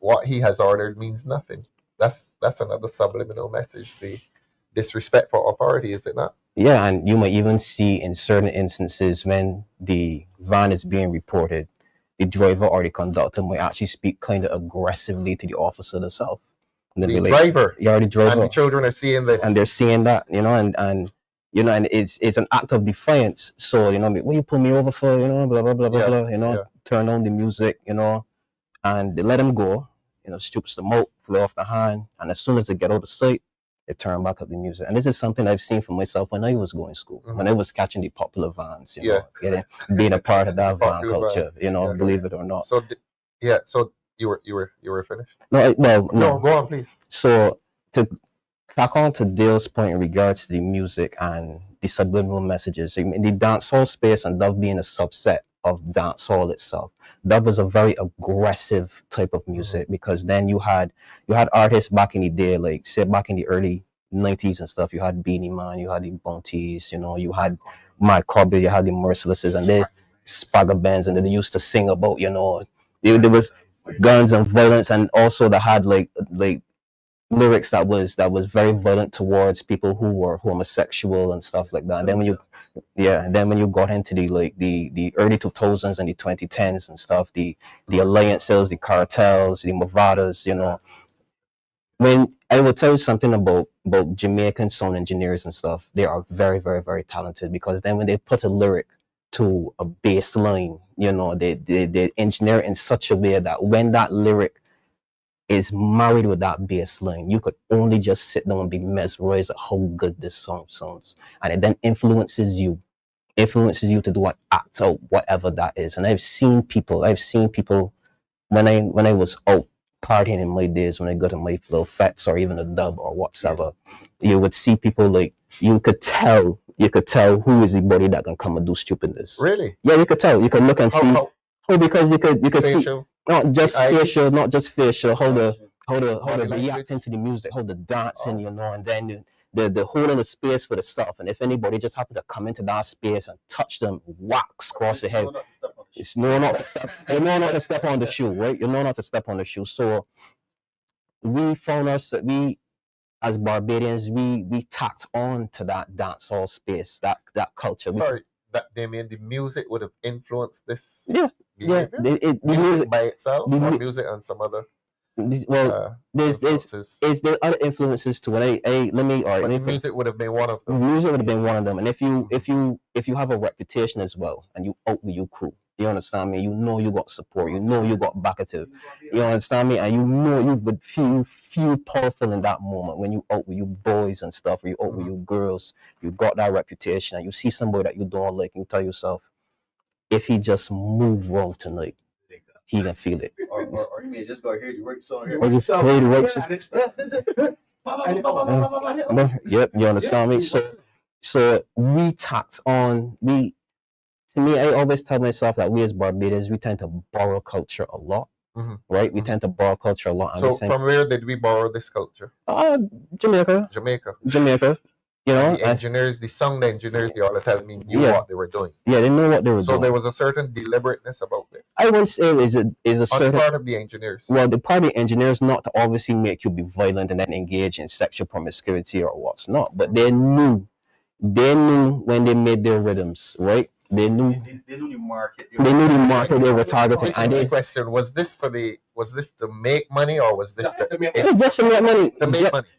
What he has ordered means nothing. That's another subliminal message. The disrespect for authority, is it not? Yeah, and you might even see in certain instances when the van is being reported, the driver or the conductor might actually speak kind of aggressively to the officer themselves. The driver. Yeah, the driver. And the children are seeing this. And they're seeing that, and it's an act of defiance. So, what you pull me over for, blah, blah, blah, blah, blah, turn on the music, and they let him go, stoops the moat, fly off the hand, and as soon as they get out of sight, they turn back up the music. And this is something I've seen for myself when I was going to school, when I was catching the popular vans, being a part of that van culture, believe it or not. So, so you were finished? No, no, go on, please. So to tack on to Dale's point in regards to the music and the subliminal messages, in the dancehall space, and Dove being a subset of dancehall itself, Dove was a very aggressive type of music because then you had artists back in the day, like say back in the early 90s and stuff. You had Beanie Man, you had the Bounties, you had Mad Cobby, you had the Mercilesses, and they Spagga bands, and they used to sing about there was guns and violence, and also they had like lyrics that was very violent towards people who were homosexual and stuff like that. And then when you got into the early 2000s and the 2010s and stuff, the alliances, the cartels, the Movadas, when I will tell you something about Jamaican sound engineers and stuff, they are very, very, very talented, because then when they put a lyric to a bass line, they engineer it in such a way that when that lyric is married with that bass line, you could only just sit down and be mesmerized at how good this song sounds, and it then influences you to do an act out, whatever that is. And I've seen people when I was out partying in my days, when I got in my little fets or even a dub or whatsoever, you would see people like you could tell who is the body that can come and do stupidness. Really? Yeah, you could tell. You could look and see. Because you could facial. See not just facial, how the reacting to the music, how the dancing, and then the holding the space for the stuff. And if anybody just happened to come into that space and touch them, whacks across the head. It's no not to step. You know not to step on the shoe, right? You know not to step on the shoe. So we found we as Barbadians, we tacked on to that dancehall space, that culture. That Damien, the music would have influenced this. Yeah. Behavior? The music by itself, or music and some other. There's other influences to it. Music would have been one of them. Music would have been one of them. And if you have a reputation as well, and you out with your crew, you understand me? You got support. You got backative. You understand me? And you feel powerful in that moment when you out with your boys and stuff, or you out with your girls, you got that reputation, and you see somebody that you don't like, and you tell yourself, if he just move wrong tonight, he can feel it. Or you may just go hear the right song. Or just play the right song. Yep, you understand me? So we tacked on, to me, I always tell myself that we as Barbadians, we tend to borrow culture a lot, right? We tend to borrow culture a lot. So from where did we borrow this culture? Jamaica. You know, the engineers, the sound engineers, they all tell me knew what they were doing. Yeah, they know what they were doing. So there was a certain deliberateness about this. I wouldn't say is a certain part of the engineers. Well, the part of the engineers not to obviously make you be violent and then engage in sexual promiscuity or what's not, but they knew when they made their rhythms, right? They knew the market. They knew the market they were targeting. And the question was this to make money or was this just to make money?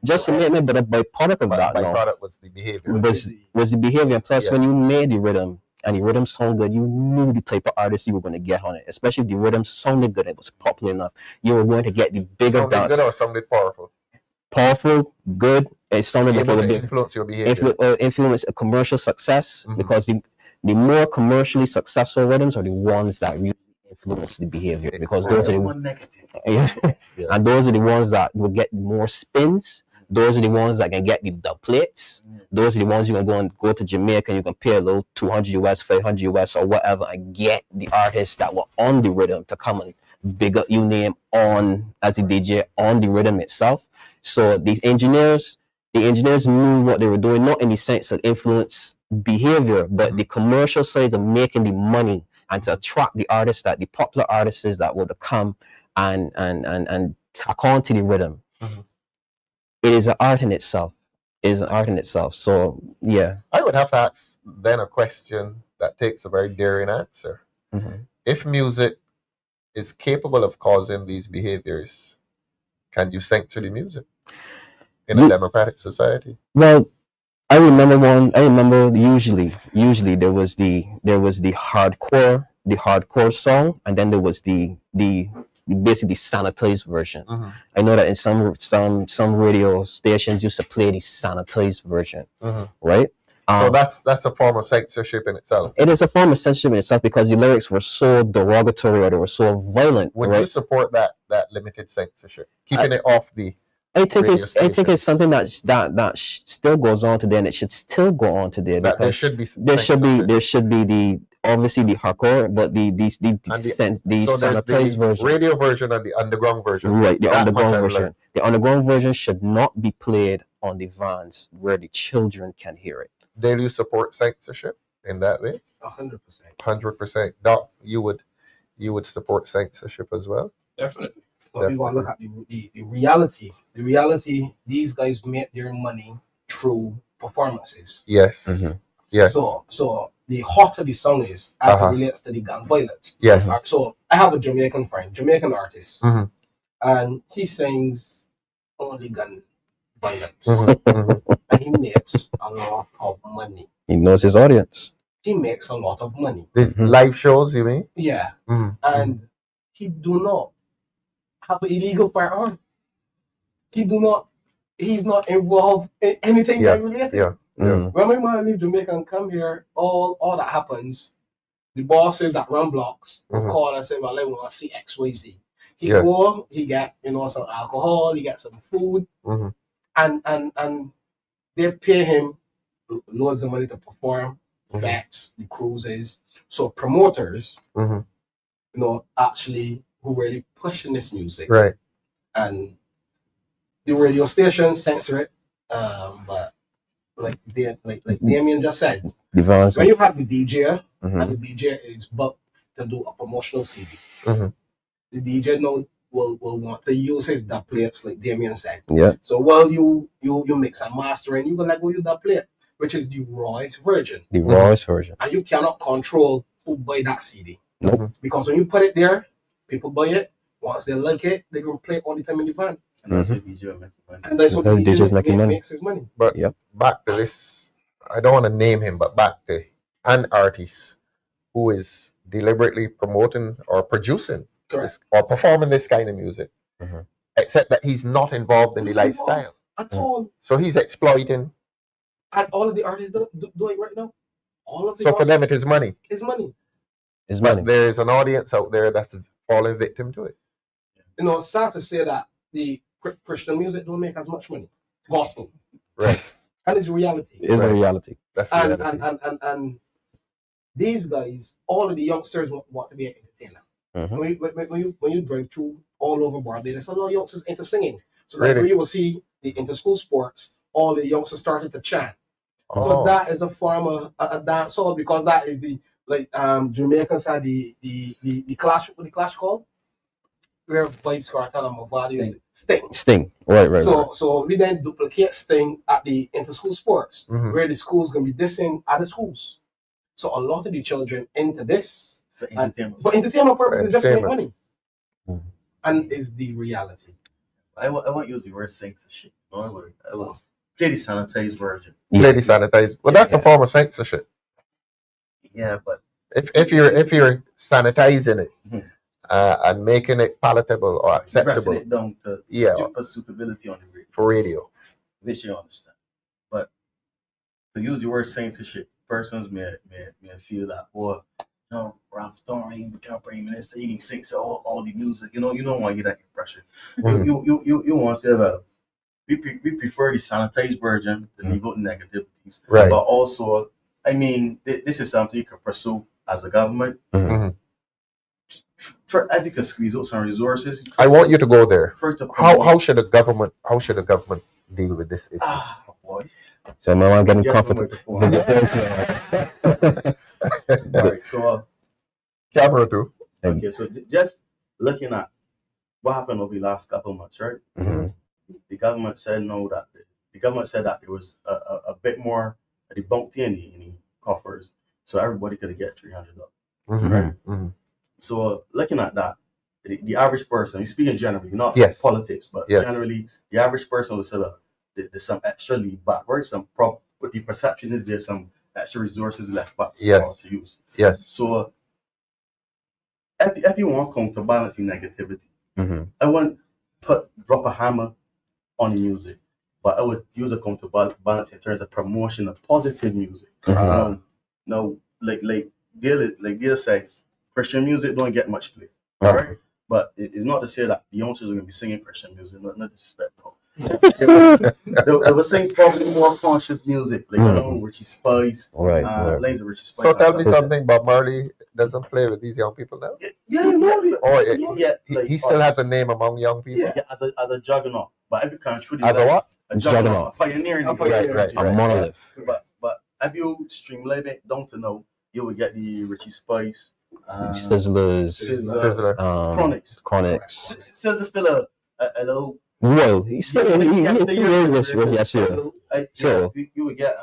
Just to make money, but a byproduct of that. Byproduct was the behavior. Was the behavior. Plus, when you made the rhythm and the rhythm sounded good, you knew the type of artist you were going to get on it. Especially if the rhythm sounded good, it was popular enough. You were going to get the bigger sounded good or sounded powerful? Powerful, good. It sounded like it would influence your behavior. Influence a commercial success, because the more commercially successful rhythms are the ones that really influence the behavior, because those are the and those are the ones that will get more spins. Those are the ones that can get the dub plates. Those are the ones you can go to Jamaica and you can pay a little $200 US, $500 US or whatever and get the artists that were on the rhythm to come and big up your name on as a DJ on the rhythm itself. So these engineers knew what they were doing, not in the sense of influence behavior, but the commercial side of making the money and to attract the artists, that the popular artists that would come and tack on to the rhythm. It is an art in itself. So yeah, I would have to ask then a question that takes a very daring answer. If music is capable of causing these behaviors, can you censor the music in a democratic society? Well, I remember usually there was the hardcore song, and then there was the basically sanitized version. I know that in some radio stations used to play the sanitized version, right? So that's a form of censorship in itself. It is a form of censorship in itself because the lyrics were so derogatory or they were so violent. Would you support that limited censorship, keeping it off the? I think it's something that still goes on today, and it should still go on today. That there should be the obviously the hardcore, but the sanitized version, radio version, and the underground version. Right, the underground version. The underground version should not be played on the vans where the children can hear it. Do you support censorship in that way? 100%. 100%. Doc, you would support censorship as well? Definitely. But we want to look at the reality. The reality, these guys make their money through performances. Yes. Yes. So the hotter the song is as it relates to the gun violence. Yes. So I have a Jamaican friend, Jamaican artist, and he sings only gun violence. And he makes a lot of money. He knows his audience. He makes a lot of money. These live shows, you mean? Yeah. And he do not have an illegal firearm. He's not involved in anything that related. When my man leave Jamaica and come here, all that happens, the bosses that run blocks will call and say, well, I want to see XYZ. He go, he get some alcohol, he get some food, and they pay him loads of money to perform, facts, the cruises. So promoters, actually who really pushing this music. Right. And the radio stations censor it. But like Damien just said, when you have the DJ and the DJ is booked to do a promotional CD, the DJ will want to use his dub plates like Damien said. Yeah. So while you mix and master and you're gonna go use that plate, which is the rawest version. The rawest version. And you cannot control who buy that CD. Nope. Because when you put it there, people buy it. Once they like it, they're gonna play it all the time in the van. And that's what DJ makes money. And that's what DJ makes his money. But back to this, I don't want to name him, but back to an artist who is deliberately promoting or producing this, or performing this kind of music. except that he's not involved in the lifestyle at all. So he's exploiting. And all of the artists doing right now. All of the So for them, it is money. It's money. It's money. But there's an audience out there that's falling victim to it. You know, it's sad to say that the Christian music don't make as much money. Gospel. Right. And it's reality. It's a reality. That's and these guys, all of the youngsters want to be an entertainer. When you drive through all over Barbados, a lot of youngsters into singing. So that's where you will see the inter-school sports, all the youngsters started to chant. So that is a form of a dance hall, because that is the, like Jamaicans had the clash, what the clash called? Where Vibes Cartel and Mavadi Sting. Right. So we then duplicate Sting at the inter-school sports, where the schools gonna be dissing at the schools. So a lot of the children into this for entertainment purposes, just make money. And is the reality. I won't use the word censorship. No, I will play the sanitized version. Play the sanitized. Well, that's a form of censorship. Yeah, but if you're sanitizing it and making it palatable or acceptable, it down to super suitability on the radio. For radio, which you understand. But to use the word censorship, persons may feel that, Ralph Thorne become prime minister, he can censor all the music. You don't want to get that impression. You want to say that we prefer the sanitized version to leave out negativities. Right. But also, I mean, this is something you can pursue as a government. If you can squeeze out some resources. I want you to go there. How should the government deal with this issue? Boy. So no one getting comfortable. Right, so camera too. Okay, so just looking at what happened over the last couple of months, right? The government said that there was a bit more of the bounty in the coffers, so everybody could get $300. Right? So looking at that, the average person, we speaking generally, not politics, but generally, the average person would say, there's some extra leave back, right? But the perception is there's some extra resources left back to use. Yes. So if you want to counterbalance the negativity, I wouldn't drop a hammer on the music, but I would use a counterbalance in terms of promotion of positive music. No, like Dale said, Christian music don't get much play, right? But it's not to say that the youngsters are going to be singing Christian music, not disrespectful. They were saying probably more conscious music, like Richie Spice, Lazy Richie Spice. So tell me something, Bob Marley doesn't play with these young people now. He still has a name among young people. Yeah, as a juggernaut, but every country as a what? A juggernaut, a pioneering. Right. A monolith. But if you streamline it down to know, you will get the Richie Spice, Sizzlers, Chronics. Sizzler's still a little. Well, he's still So you would get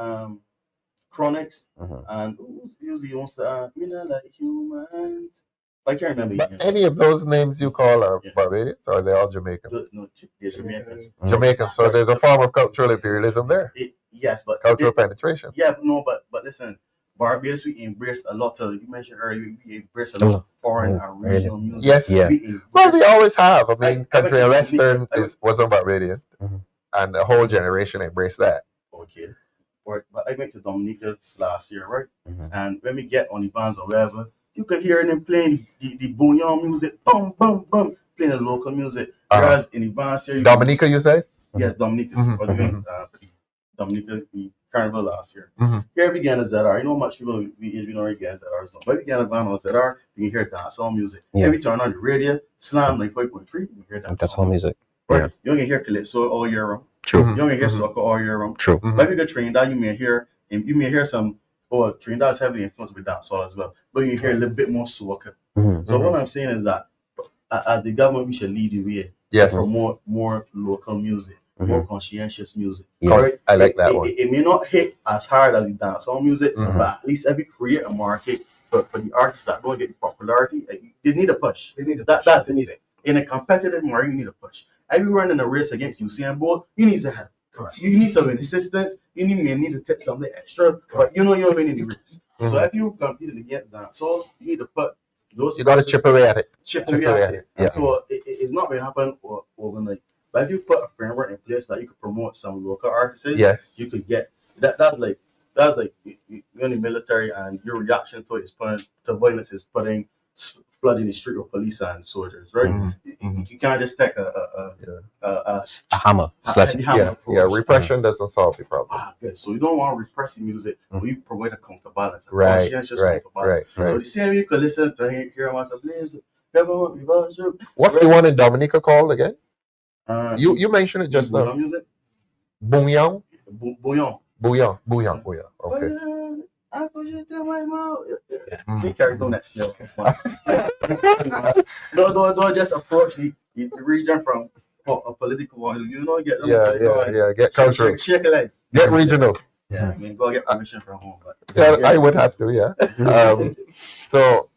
Chronics and who's the ones that like humans. I can't remember. But any of those names you call are Barbadians, or are they all Jamaican? No, they're Jamaicans. Jamaican. So there's a form of cultural imperialism there. Yes, but cultural penetration. Yeah, no, but listen. Barbados, we embrace a lot of, you mentioned earlier, we embrace a lot of foreign and regional music. Yes, we always have. I mean, country and western was on Barbadian, and the whole generation embraced that. Okay. But I went to Dominica last year, right? And when we get on the bands or whatever, you could hear them playing the bouillon music, boom, boom, boom, playing the local music. Whereas in the bands here, Dominica, you say? Yes, Dominica. Dominica, the Carnival last year. Here we began as ZR. You know much people we already get ZRs. But we began a band on ZR, you can hear dancehall music. Every turn on the radio, Slam 95.3, you can hear dancehall music. Right. You can hear Calypso all year round. True. You can hear soca all year round. True. But if you get Trinidad, you may hear some. Trinidad is heavily influenced with dancehall as well. But you can hear a little bit more soca. So what I'm saying is that as the government, we should lead the way. For more local music. More conscientious music. Right? I like that one. It may not hit as hard as the dancehall music, but at least every create a market for the artists that don't get the popularity. They need a push. That's needed. In a competitive market, you need a push. If you run in a race against Usain Bolt, you need some help. You need some assistance. You need to take something extra, but you don't win in the race. So if you compete against dancehall, you need to put You got to chip away at it. Chip away at it. Yeah. So it's not going to happen overnight. But if you put a framework in place that you could promote some local artists, Yes. you could get that. That's like you're in the military and your reaction to it is putting to violence is putting flooding the street with police and soldiers, right? You can't just take a hammer. Repression doesn't solve the problem. Good. So you don't want repressive music, but you provide a counterbalance. Right. So the same you could listen to hear myself blaze. What's the one in Dominica called again? You mentioned it just now. Music. Bouillon. Bouillon. Okay. I put it in my mouth. They carry on that still. Don't just approach the region from a political one. You know, get them. Get cultural. Shake a leg. Get regional. Yeah, I mean, go get permission from home. But I would have to. Yeah. So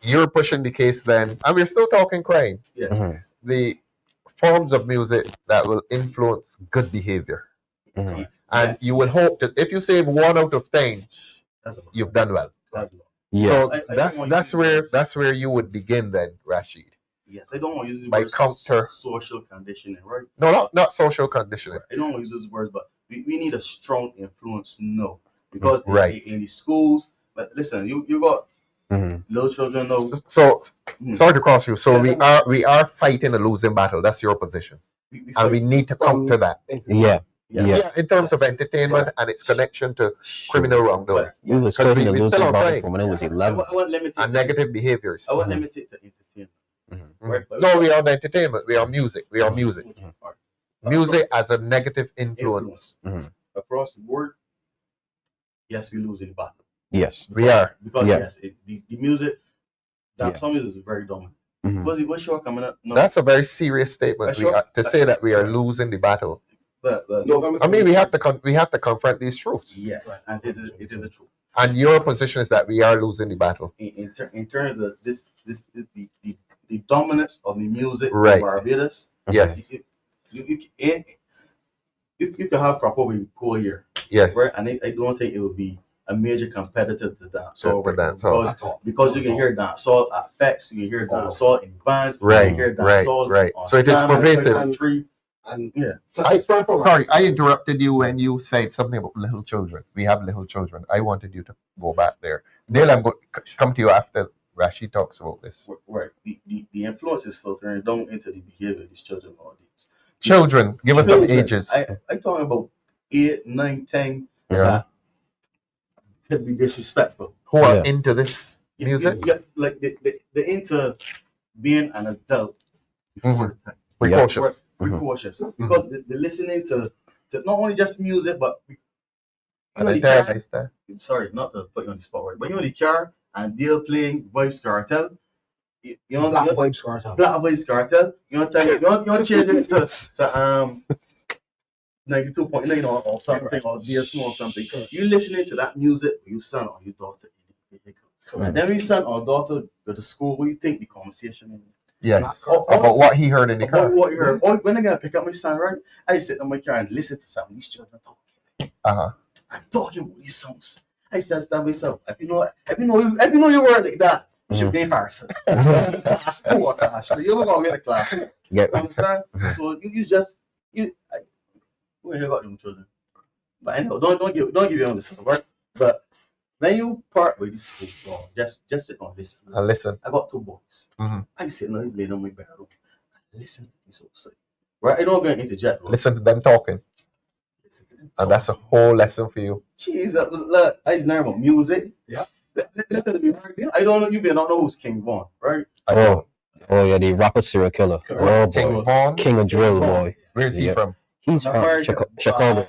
you're pushing the case then, and we're still talking crime. Yeah. The forms of music that will influence good behavior. And you will hope that if you save 1 out of 10, you've done well. Yeah. So that's where you would begin then, Rasheed. Yes, I don't want to use the by word counter social conditioning, right? No, not social conditioning. I don't want to use those words, but we need a strong influence, no, because in the schools. But listen, you got little children, no. So sorry to cross you. So we are fighting a losing battle. That's your position, and we need to counter that. Yeah, in terms of entertainment and its connection to criminal wrongdoing. We was fighting a losing battle from when it was 11. And negative behaviors. I want limited to entertainment. Right? No, we are on entertainment. We are music. Music as a negative influence. Across the board. Yes, we're losing the battle. Yes, we are. Because the music, that song is very dominant. What's show coming up? No. That's a very serious statement. To say that we are losing the battle. I mean, we have to confront these truths. Yes, and it is a truth. And your position is that we are losing the battle. In terms of this the dominance of the music in Barbados. Yes. You can have proper poor year. Yes. Right, and I don't think it would be a major competitor to dancehall. Because you can hear dancehall at effects, you can hear dancehall in bands, you can hear dancehall on so it is pervasive. And I interrupted you when you said something about little children. We have little children. I wanted you to go back there. Dale, I'm going to come to you after Rasheed talks about this. Right. The influence is filtering down into the behavior of these children nowadays. Children, give us some ages. I talking about 8, 9, 10 that could be disrespectful. Who are into this music? Like they're into being an adult before the time. Precocious. Precocious. Because they're listening to not only just music, but sorry, not to put you on the spot, right? But you know the car and they're playing Vibes Cartel. Black Vibes Cartel. Black Vibes Cartel. You know, change it to 92.9 or something or DSM or something. You listening to that music with your son or your daughter in the vehicle. And then when your son or daughter go to school, what do you think the conversation is? Yes. About what he heard in the car. What he heard. When I gotta pick up my son, right? I sit in my car and listen to some of these children talking. I'm talking about these songs. I said to myself, if you know you were like that, you should be horses. Class 2 or class 3. You're gonna get a class 2. You understand? So we hear about young children. But I know, don't give you on this, right? But when you part with this school, just sit and listen. Listen. I got 2 boys. I sit and I lay down my bedroom and listen to these folks. Right? I don't go interject. Listen to them talking. And that's a whole lesson for you. Jeez, look, I just learn about music. Yeah. Listen to me. I don't know. You may not know who's King Vaughn, right? Oh yeah, the rapper serial killer. Oh, King Vaughn. King of drill, boy. Where's he from? He's from Chicago.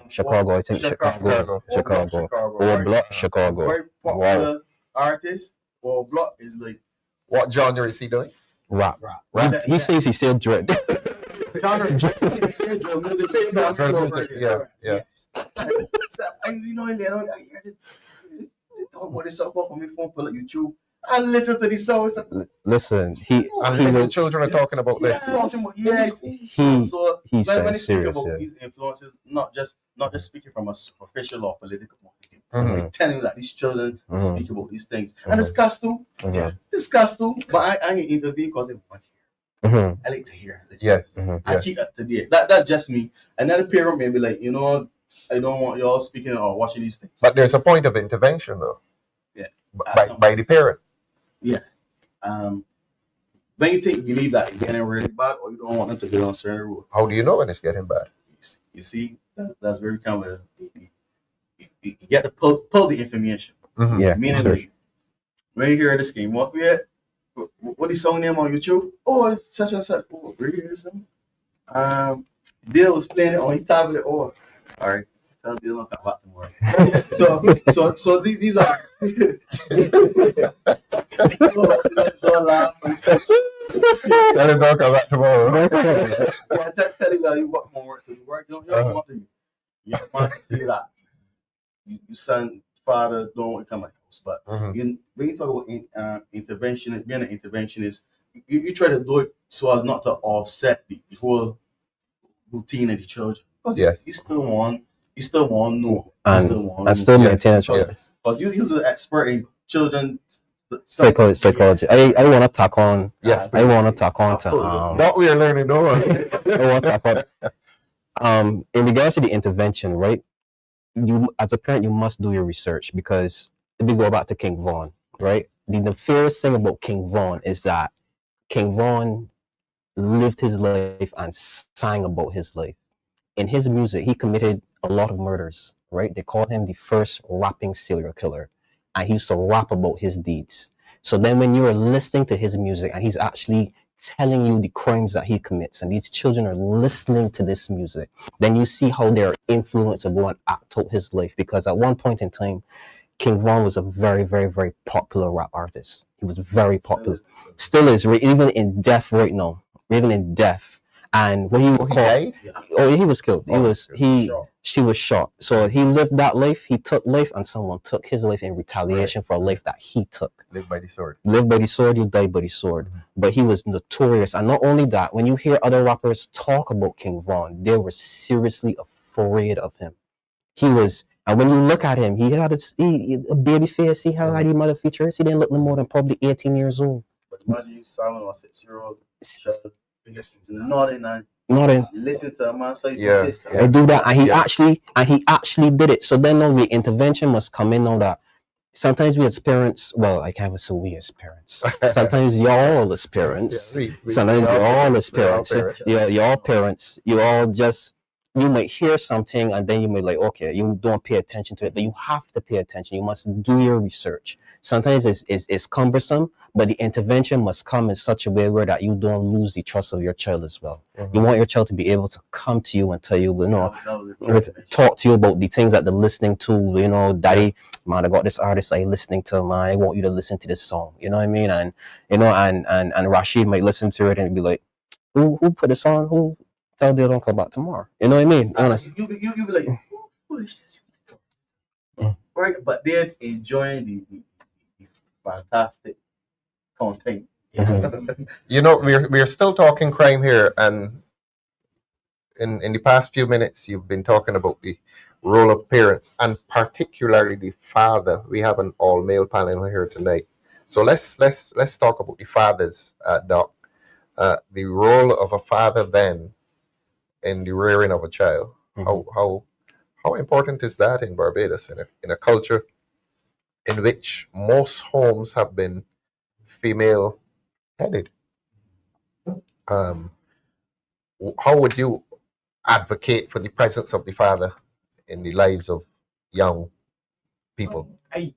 I think Chicago. Or Block, Chicago. Very popular artist. Or Block is like. What genre is he doing? Rap. He says he still dread. Genre. Yeah. You know, I hear this. Talk about this up on my phone, pull up YouTube. And listen to these songs. Listen, the children are talking about this. He's when serious. about these influences, not just speaking from a superficial or political point of view. like, telling you that these children speak about these things. And discuss too. But I ain't intervene because they want to hear. I like to hear. I keep up to date. That's just me. And then the parent may be like, you know, I don't want y'all speaking or watching these things. But there's a point of intervention, though. Yeah. By the parent. Yeah. When you believe that it's getting really bad, or you don't want them to get on certain road. How do you know when it's getting bad? You see, that's very common. You get to pull the information. Meaning, like, when you hear this game, what is song name on YouTube? Oh, it's such and such. Oh, where you hear something? Dale was playing it on his tablet. Oh, all right. Tell Dale not come back tomorrow. So these are. Don't laugh. Tell him don't come back tomorrow. Tell him that you work more work to you work. You don't want to. You want to feel that you son, father don't want to come at house. But when you talk about intervention, being an interventionist, you try to do it so as not to offset the whole routine of the children. You still want to know. And still maintain a child. But you're an expert in children psychology. I want to talk on. Yes, I want to talk on to. Not we are learning, no one. I want to talk on. In regards to the intervention, right? You, as a parent, you must do your research, because if we go back to King Vaughan, right? The nefarious thing about King Vaughan is that King Vaughan lived his life and sang about his life. In his music, he committed a lot of murders, right? They called him the first rapping serial killer, and he used to rap about his deeds. So then when you're listening to his music and he's actually telling you the crimes that he commits, and these children are listening to this music, then you see how they're influenced to go and act out his life. Because at one point in time, King Vaughan was a very, very, very popular rap artist. He was very popular. Still is, even in death right now. Even in death. And when he was called, he was killed. She was shot. So he lived that life. He took life, and someone took his life in retaliation for a life that he took. Live by the sword. Live by the sword, you die by the sword. But he was notorious. And not only that, when you hear other rappers talk about King Vaughan, they were seriously afraid of him. He was, and when you look at him, he had a baby face. He had any mother features. He didn't look no more than probably 18 years old. But imagine you sounding a 6-year-old child. Nothing. Listen to a man say this. I do that, and he actually did it. So then, the intervention must come in on that. Sometimes we as parents, well, I can't even say we as parents. Sometimes y'all as parents. Sometimes y'all as parents. Y'all parents. You might hear something, and then you might like, okay, you don't pay attention to it, but you have to pay attention. You must do your research. Sometimes it's cumbersome, but the intervention must come in such a way where that you don't lose the trust of your child as well. You want your child to be able to come to you and tell you, talk to you about the things that they're listening to. Daddy, man, I got this artist I'm listening to, man. I want you to listen to this song. You know what I mean? And and Rasheed might listen to it and be like, who put this on? Who tell they don't come back tomorrow? You know what I mean? You be like, who foolishness? Right, but they're enjoying the fantastic content. We're still talking crime here, and in the past few minutes you've been talking about the role of parents, and particularly the father. We have an all-male panel here tonight, so let's talk about the fathers, Doc. The role of a father then in the rearing of a child. How important is that in Barbados, in a culture in which most homes have been female headed? How would you advocate for the presence of the father in the lives of young people? I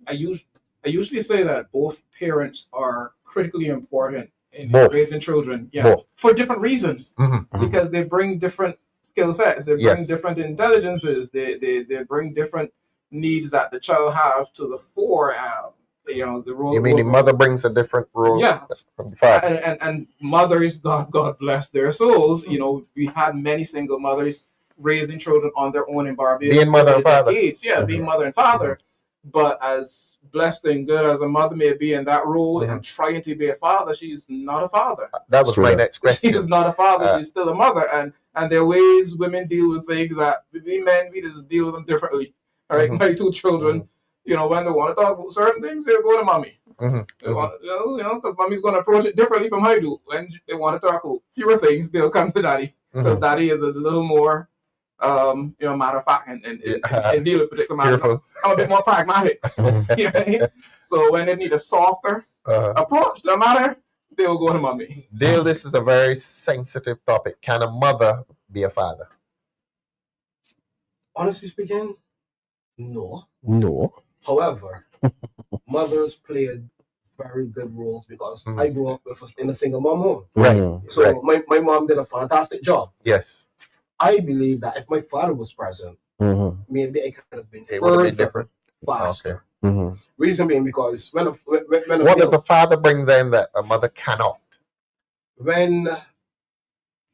usually say that both parents are critically important in raising children. For different reasons. Because they bring different skill sets, they bring different intelligences, they bring different needs that the child have to the fore. The role. You mean the mother brings a different role? From the father. And mothers, God bless their souls. We had many single mothers raising children on their own in Barbados. Being mother and father. Being mother and father. But as blessed and good as a mother may be in that role and trying to be a father, she's not a father. That was my next question. She's not a father, she's still a mother. And there are ways women deal with things that we men, we just deal with them differently. All right, my two children, you know, when they want to talk about certain things, they'll go to mommy. They want, you know, because mommy's going to approach it differently from how I do. When they want to talk about fewer things, they'll come to daddy. Because daddy is a little more, you know, matter of fact and deal with particular matters. I'm a bit more pragmatic. You know what I mean? So when they need a softer approach, no matter, they'll go to mommy. Dale, this is a very sensitive topic. Can a mother be a father? Honestly speaking, no. No. However, mothers played very good roles because I grew up in a single mom home. Right. So my mom did a fantastic job. Yes. I believe that if my father was present, maybe it could have been It would have been further, different. faster. Okay. Reason being because when what does the father bring then that a mother cannot? When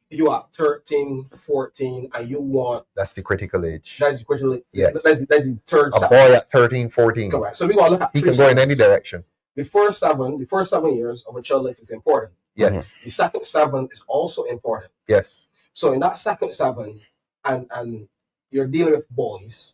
you are 13, 14, and you want... That's the critical age. That's the critical age. Yes. That's the third A boy at 13, 14. Correct. So we got to look at he can go in any direction. The first 7 years of a child life is important. Yes. The second 7 is also important. Yes. So in that second 7, and you're dealing with boys,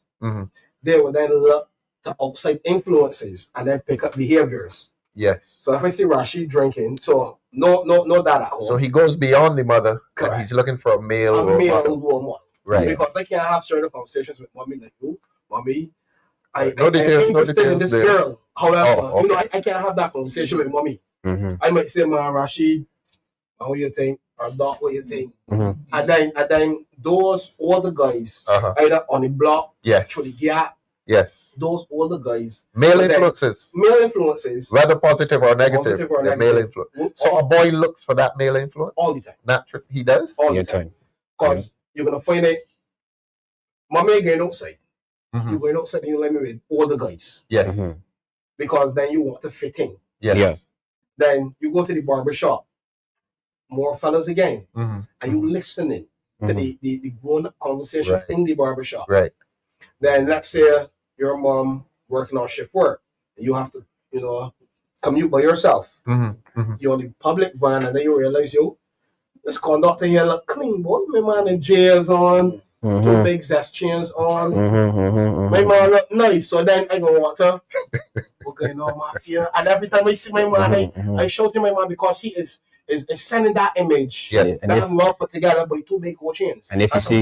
they will then look to outside influences and then pick up behaviors. Yes. So if I see Rasheed drinking, so no dad at home. So he goes beyond the mother. Correct. And he's looking for a male role model. Right. Because I can't have certain conversations with mommy like you, mommy. I'm interested in this girl. However, you know, I can't have that conversation with mommy. I might say, "Man, Rasheed, what you think?" Or "Doc, what you think?" And then those older guys, either on the block, through the gap. Yes. Those older guys. Male influences. Whether positive or negative. Male influence. So a boy looks for that male influence? All the time. Naturally. He does? All the time. Because you're going to find it. Mommy ain't going outside. You're going outside and you let me with older guys. Yes. Because then you want to fit in. Yes. Yeah. Then you go to the barber shop. More fellas again. And you listening to the grown-up conversation in the barber shop. Right. Then let's say your mom working on shift work. You have to, you know, commute by yourself. You're on the public van and then you realize, yo, this conductor here look clean, boy. My man in jails on, 2 big zest chains on. My man look nice. So then I go want to okay, no mafia. And every time I see my man, I show him my man because he is sending that image. Yes. And then well put together by 2 big gold chains. And if you see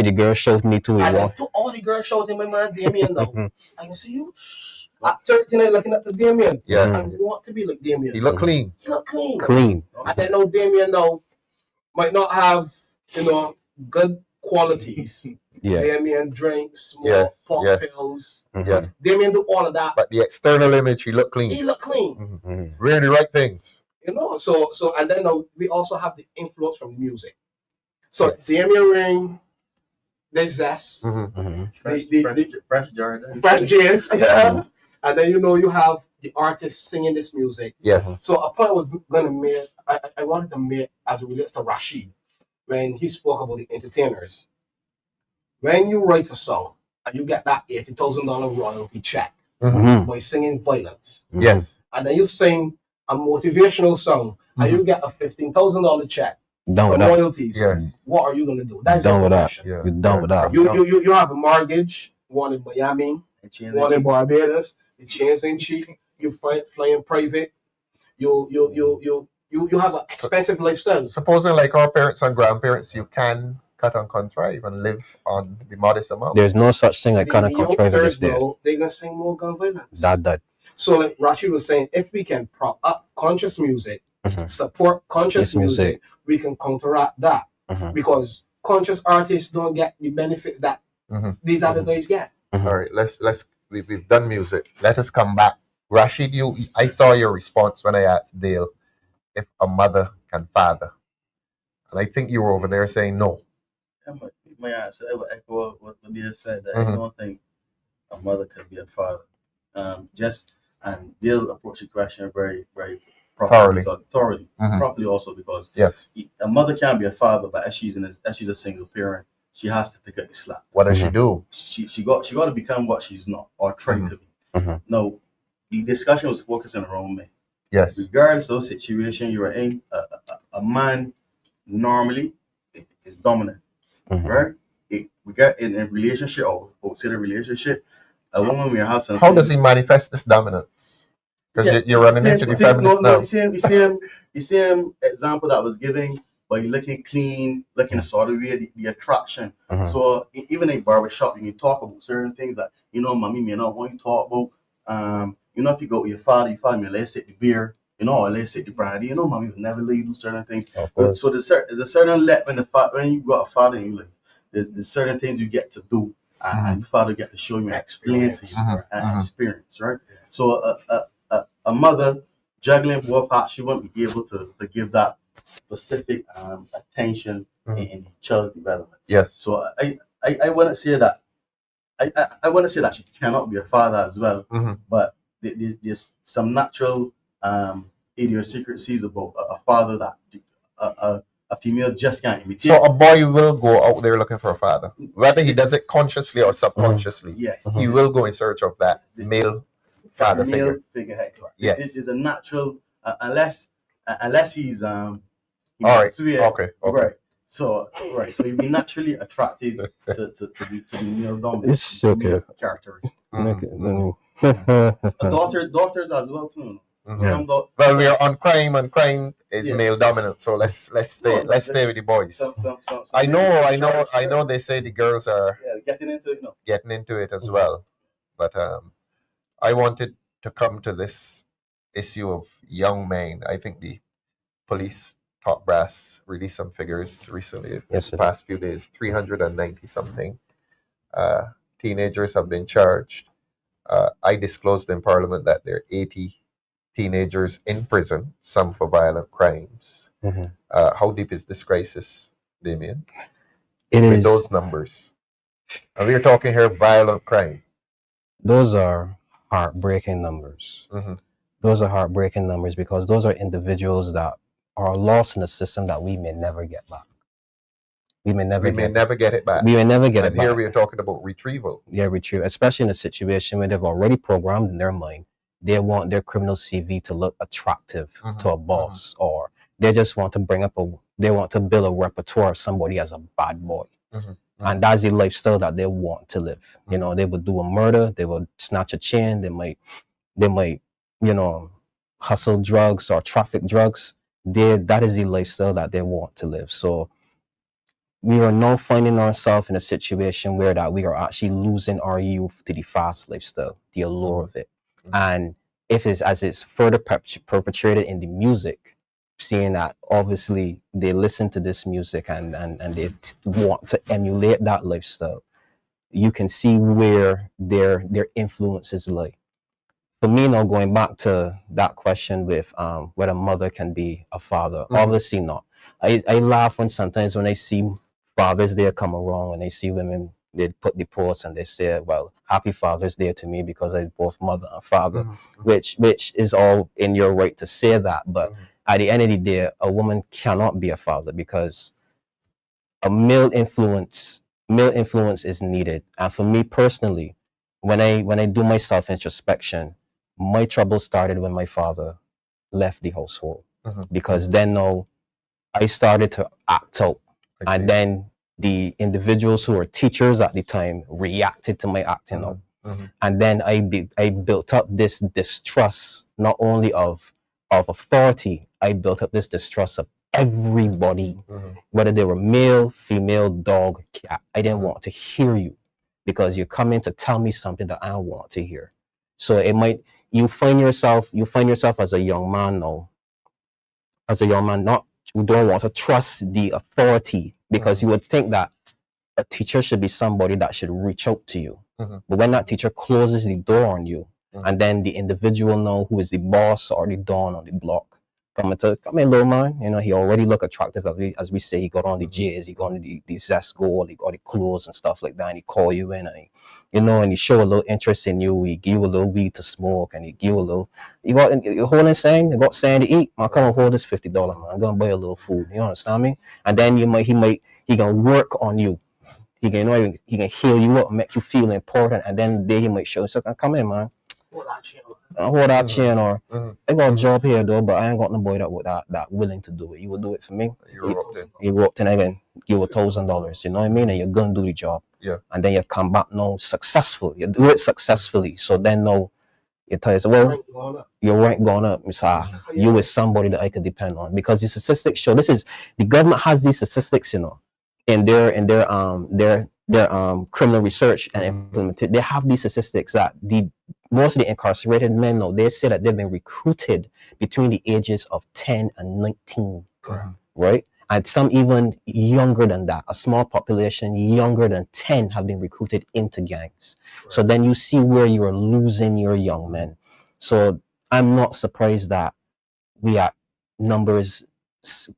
the girl showed me too, and all the girls showed him my man Damien now. I can see you at 13 I looking at the Damien. Yeah. I want to be like Damien. He look clean. He look clean. Clean. And I know Damien now might not have, you know, good qualities. Damien drinks, smoke, pop pills. Damien do all of that. But the external image, he look clean. He look clean. Really the right things. You know, so and then we also have the influence from music. So Damien Ring, there's zest, Fresh Jordan, fresh jazz, and then you know you have the artist singing this music. Yes. So a point was going to make, I wanted to make as it relates to Rasheed when he spoke about the entertainers. When you write a song and you get that $80,000 royalty check by singing violence, yes, and then you sing a motivational song and you get a $15,000 check. Done with royalties. Yes. What are you gonna do? That's done with that. Yeah. You're done with that. You have a mortgage, one in Miami, one in Barbados, the chains ain't cheap, you flying private, you have an expensive lifestyle. Supposing like our parents and grandparents, you can cut and contrive and live on the modest amount. There's no such thing like cut and contrive in this day. They're gonna sing more gun violence. That. So like Rasheed was saying, if we can prop up conscious music, support conscious music, we can counteract that. Because conscious artists don't get the benefits that these other guys get. All right, we've done music. Let us come back. Rasheed, I saw your response when I asked Dale if a mother can father. And I think you were over there saying no. My answer, I would echo what Dale said, that I don't think a mother can be a father. And Dale approached the question very, very properly, thoroughly, properly also because a mother can't be a father, but as she's a single parent, she has to pick up the slack. What does she do? She got to become what she's not or try to be. Now, the discussion was focusing around men. Yes. Regardless of the situation you're in, a man normally is dominant, right? We got in a relationship or outside a relationship, a woman in your house. How does he manifest this dominance? Because you're running into the feminist now. You see him example that I was giving, but you're looking clean, looking sort of weird, the attraction. So even in barbershop, you can talk about certain things that, mommy may not want you to talk about. If you go with your father may let's say the beer, or let's say the brandy, mommy would never let you do certain things. So there's a certain let when you got a father in your life, there's certain things you get to do. And your father get to show you and explain to you and experience, right? So a mother juggling both parts, she won't be able to give that specific attention in the child's development. Yes. So I wouldn't say that I wouldn't say that she cannot be a father as well, but there's some natural idiosyncrasies about a father that a female just can't imitate. So a boy will go out there looking for a father, whether he does it consciously or subconsciously. Yes, he will go in search of that male father figure. Yes, it's a natural unless he's all right. Okay. Right. So you'll be naturally attracted to the male dominant. It's okay. Characteristics. Mm-hmm. Daughters as well too. Well, we are on crime, and crime is male dominant. So let's stay with the boys. I know. They say the girls are getting into it as well, but I wanted to come to this issue of young men. I think the police top brass released some figures recently. The past few days, 390 something teenagers have been charged. I disclosed in Parliament that there are 80 teenagers in prison, some for violent crimes. How deep is this crisis, Damien? With those numbers. And we're talking here violent crime. Those are heartbreaking numbers. Those are heartbreaking numbers because those are individuals that are lost in a system that we may never get back. We may never get it back. Here we are talking about retrieval. Yeah, retrieval, especially in a situation where they've already programmed in their mind they want their criminal CV to look attractive to a boss, or they just want to build a repertoire of somebody as a bad boy. And that's the lifestyle that they want to live. They would do a murder, they would snatch a chain, they might, hustle drugs or traffic drugs. That is the lifestyle that they want to live. So we are now finding ourselves in a situation where that we are actually losing our youth to the fast lifestyle, the allure of it. And if it's further perpetrated in the music, seeing that obviously they listen to this music and they want to emulate that lifestyle, you can see where their influences lie. For me now, going back to that question with whether a mother can be a father, obviously not. I laugh sometimes when I see Father's Day come around and I see women, they put the post and they say, well, happy Father's Day to me because I'm both mother and father, which is all in your right to say that. But at the end of the day, a woman cannot be a father because a male influence is needed. And for me personally, when I do my self-introspection, my trouble started when my father left the household, because then now I started to act out, and then the individuals who were teachers at the time reacted to my acting out, and then I built up this distrust not only of authority. I built up this distrust of everybody, whether they were male, female, dog, cat. I didn't want to hear you because you're coming to tell me something that I don't want to hear. So you find yourself as a young man now, who don't want to trust the authority, because you would think that a teacher should be somebody that should reach out to you. But when that teacher closes the door on you, and then the individual now who is the boss or the don on the block come in, little man, he already look attractive, as we say. He got on the J's, he got on the zest gold, he got the clothes and stuff like that, and he call you in, and and he show a little interest in you. He give you a little weed to smoke, and he give you a little. You holding sand, you got sand to eat. Man, come and hold this $50, man. I'm gonna buy a little food. You understand me? And then he can work on you. He can heal you up, make you feel important, and then he might show you, come in, man. hold that chain, or I got a job here though, but I ain't got no boy that willing to do it. You will do it for me. You roped in again, give $1,000. You know what I mean? And you're gonna do the job. Yeah. And then you come back now successful. You do it successfully. So then now you tell yourself, well, your rank going up. You is somebody that I could depend on, because the statistics show the government has these statistics, you know, in their criminal research and implemented. They have these statistics that most of the incarcerated men now, they say that they've been recruited between the ages of 10 and 19, right? And some even younger than that. A small population younger than 10 have been recruited into gangs. Right. So then you see where you're losing your young men. So I'm not surprised that we are numbers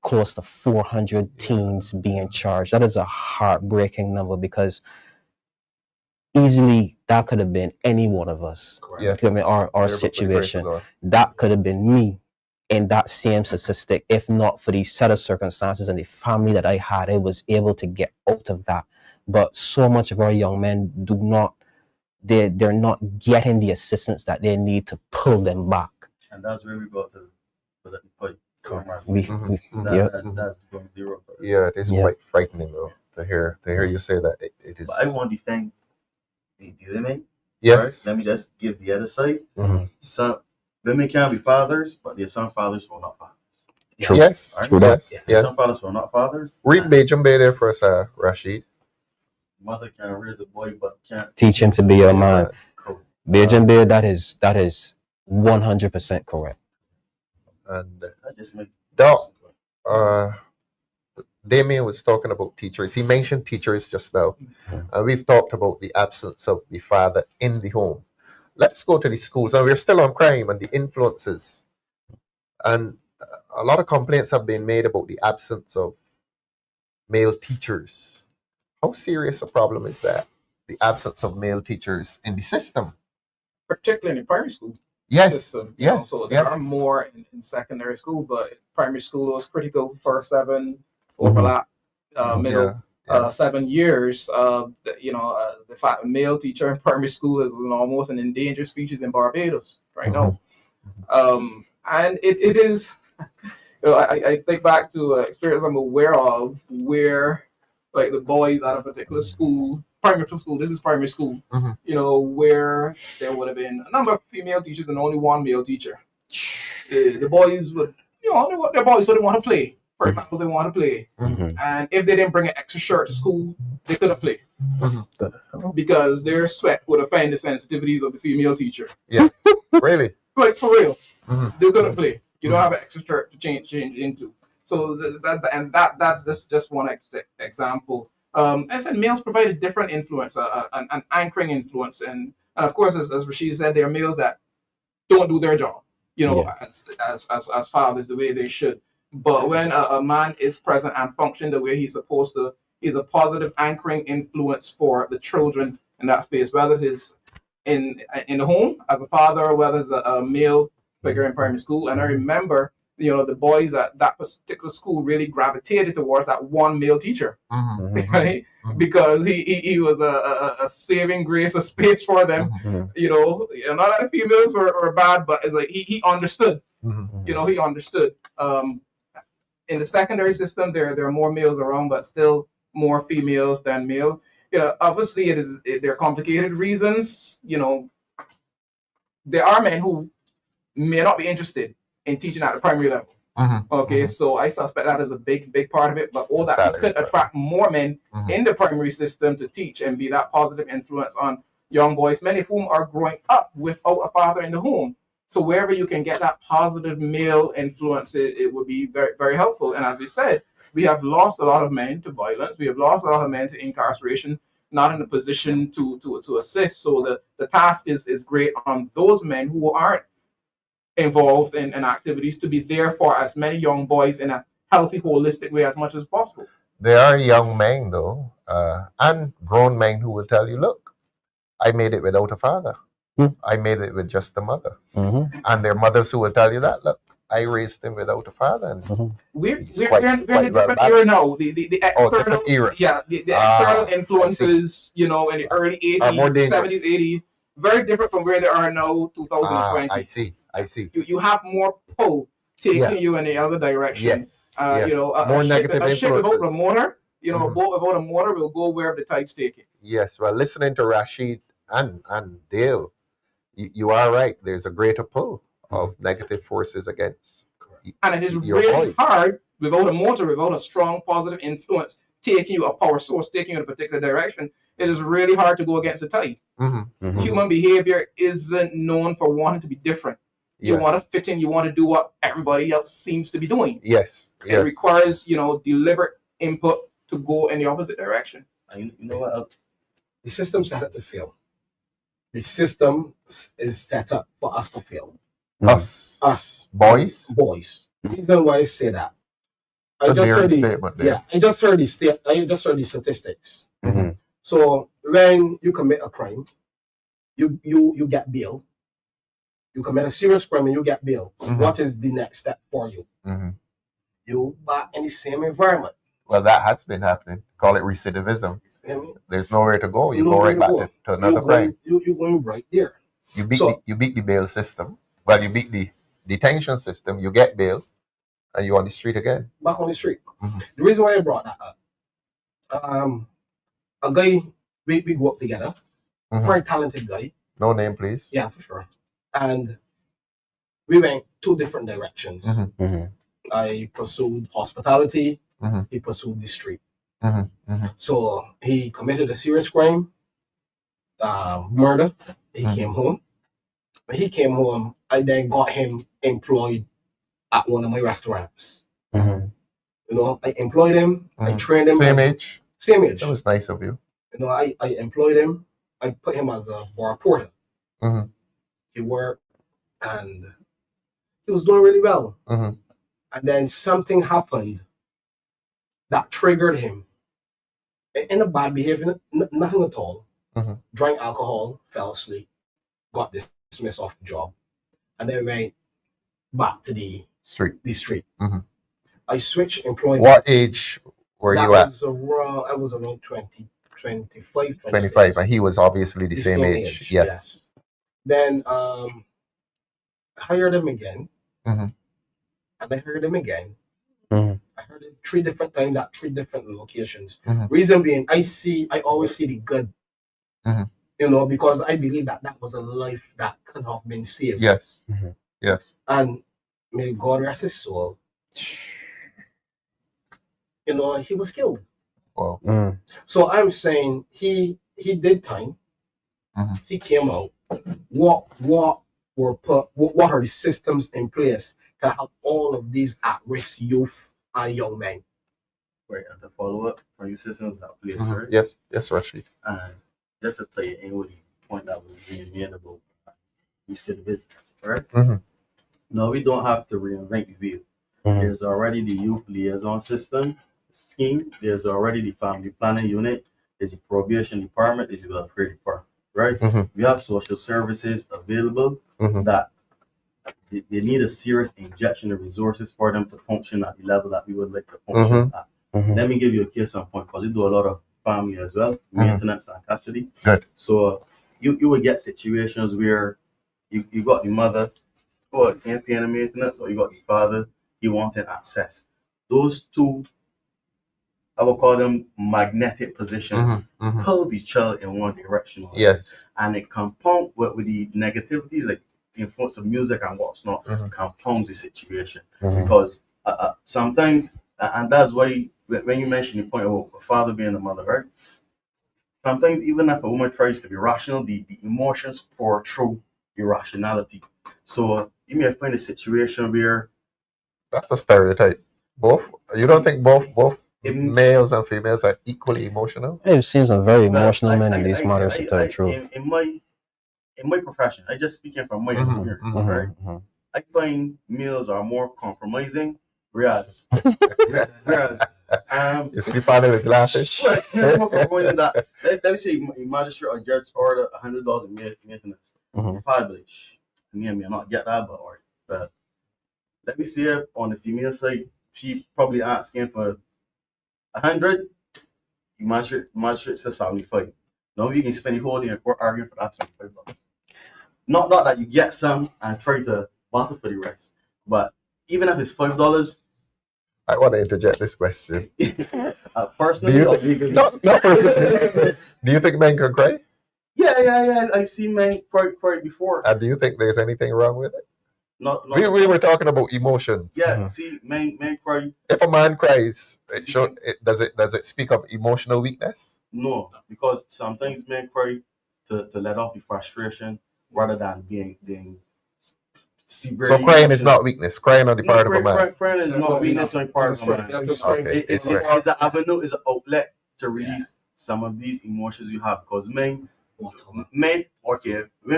close to 400 teens being charged. That is a heartbreaking number, because easily that could have been any one of us. Yeah. I mean, our situation. That could have been me in that same statistic, if not for the set of circumstances and the family that I had. I was able to get out of that. But so much of our young men they're not getting the assistance that they need to pull them back. And that's where we got to the fight. That's from zero. Yeah, it is quite frightening though to hear you say that it is. But I want to defend the women. Yes. Right? Let me just give the other side. Some women can be fathers, but there's some fathers who are not fathers. True. Yes. Right? True that. Yes. Some fathers who are not fathers. Read Bajam Bay there for us, Rasheed. Mother can raise a boy, but can't teach him to be a man. Bajam Bay, that is 100% correct. And I just make Damien was talking about teachers. He mentioned teachers just now. And we've talked about the absence of the father in the home. Let's go to the schools. And we're still on crime and the influences. And a lot of complaints have been made about the absence of male teachers. How serious a problem is that? The absence of male teachers in the system? Particularly in the primary school. Yes. System, yes. So there are more in secondary school, but primary school was critical. First 7 overlap, middle 7 years. The fact male teacher in primary school is almost an endangered species in Barbados right now. And it is, I think back to an experience I'm aware of where, like, the boys at a particular school, primary school, this is primary school, where there would have been a number of female teachers and only one male teacher. The boys would, they're boys, so they want to play. For example, they want to play. And if they didn't bring an extra shirt to school, they couldn't play. Because their sweat would offend the sensitivities of the female teacher. Yeah, really? Like, for real. They couldn't play. You don't have an extra shirt to change into. So that's just one example. I said males provide a different influence, an anchoring influence, and of course, as Rasheed said, there are males that don't do their job, as fathers the way they should. But when a man is present and function the way he's supposed to, he's a positive anchoring influence for the children in that space, whether it is in the home as a father, or whether it's a male figure in primary school. And I remember, the boys at that particular school really gravitated towards that one male teacher, right? Because he was a saving grace, a space for them. Not that the females were bad, but it's like he understood. He understood. In the secondary system, there are more males around, but still more females than male. Obviously, there are complicated reasons. There are men who may not be interested in teaching at the primary level. So I suspect that is a big part of it, but all that we could attract more men in the primary system to teach and be that positive influence on young boys, many of whom are growing up without a father in the home. So wherever you can get that positive male influence, it would be very, very helpful. And as we said, we have lost a lot of men to violence. We have lost a lot of men to incarceration, not in a position to assist. So the task is great on those men who aren't involved in activities to be there for as many young boys in a healthy, holistic way as much as possible. There are young men, though, and grown men who will tell you, look, I made it without a father. I made it with just a mother. And there are mothers who will tell you that, look, I raised him without a father. And we're in a different era now. The external, the external influences, in the early 80s, 70s, 80s, very different from where they are now, 2020. I see. You have more pull taking Yeah. you in the other direction. Yes. You know, more a negative ship without a influences. motor, you know, a boat without a motor will go where the tide's taking. Yes. Well, listening to Rasheed and Dale, you are right. There's a greater pull of negative forces against. And it is your really voice. hard without a motor, without a strong positive influence taking you, a power source taking you in a particular direction. It is really hard to go against the tide. Human behavior isn't known for wanting to be different. You want to fit in, you want to do what everybody else seems to be doing. Yes. It requires, you know, deliberate input to go in the opposite direction. You know what? The system set up to fail. The system is set up for us to fail. Us. Boys. The reason why I say that. I just heard the I just heard the statistics. So when you commit a crime, you get bail. You commit a serious crime and you get bail. What is the next step for you? You back in the same environment. Well, that has been happening. Call it recidivism. There's nowhere to go. You go right back to another crime. You're going right there. You beat the bail system. Well, you beat the detention system. You get bail, and you're on the street again. Back on the street. The reason why I brought that up, a guy we grew up together, very talented guy. No name, please. Yeah, for sure. And we went two different directions. I pursued hospitality. He pursued the street. So he committed a serious crime, murder. He came home. When he came home, I then got him employed at one of my restaurants. You know, I employed him. I trained him. Same age. That was nice of you. You know, I employed him. I put him as a bar porter. He worked and he was doing really well. And then something happened that triggered him in a bad behavior, nothing at all. Drank alcohol, fell asleep, got dismissed off the job, and then went back to the street. I switched employment. What age were you at? I was around 25, 25, and he was obviously the same age. Yes. Then I hired him again, and I hired him again. I heard it 3 different times at 3 different locations. Reason being, I always see the good. You know, because I believe that was a life that could have been saved. Yes. And may God rest his soul. You know, he was killed. Wow. So I'm saying he did time. He came out. What are the systems in place to help all of these at-risk youth and young men? Right, and to follow up for you systems that place, right? Yes, Rasheed. And just to tell you anyway, the point that was being made about recidivism, right? No, we don't have to reinvent the wheel. There's already the youth liaison system scheme. There's already the family planning unit. There's the probation department. There's the welfare department, right? We have social services available that they need a serious injection of resources for them to function at the level that we would like to function at. Let me give you a case in point, because we do a lot of family as well, maintenance and custody. Good. So you would get situations where you got the mother, or can't pay any maintenance, or you got the father, he wanted access. Those two, I would call them magnetic positions, pull the child in one direction. Yes. And it compounds with the negativities, like influence of music and what's not, compounds the situation. Because sometimes, and that's why when you mention the point about a father being a mother, right? Sometimes even if a woman tries to be rational, the emotions pour through irrationality. So you may find a situation where that's a stereotype. You don't think both males and females are equally emotional? I've seen some very emotional men in these matters, to tell the truth. In my profession, I just speaking from my experience, right? I find males are more compromising, whereas you sleep on it with glasses. Let me say a magistrate or judge order $100 in maintenance. Fabulous. Me and me not get that, but let me see if on the female side, she probably asking for 100. The magistrate says 75. Now you can spend the whole day in court arguing for that $25. Not that you get some and try to barter for the rest, but even if it's $5, I want to interject this question. Personally, not personally. Do you think men can cry? Yeah. I've seen men cry before. And do you think there's anything wrong with it? Not we were talking about emotions. Yeah, see, men cry. If a man cries, does it speak of emotional weakness? No, because sometimes men cry to let off the frustration rather than being severely. So crying is not weakness. Crying on the part of a man. Crying is not weakness on the part of a man. Okay, It's an avenue, it's an outlet to release some of these emotions you have. Because women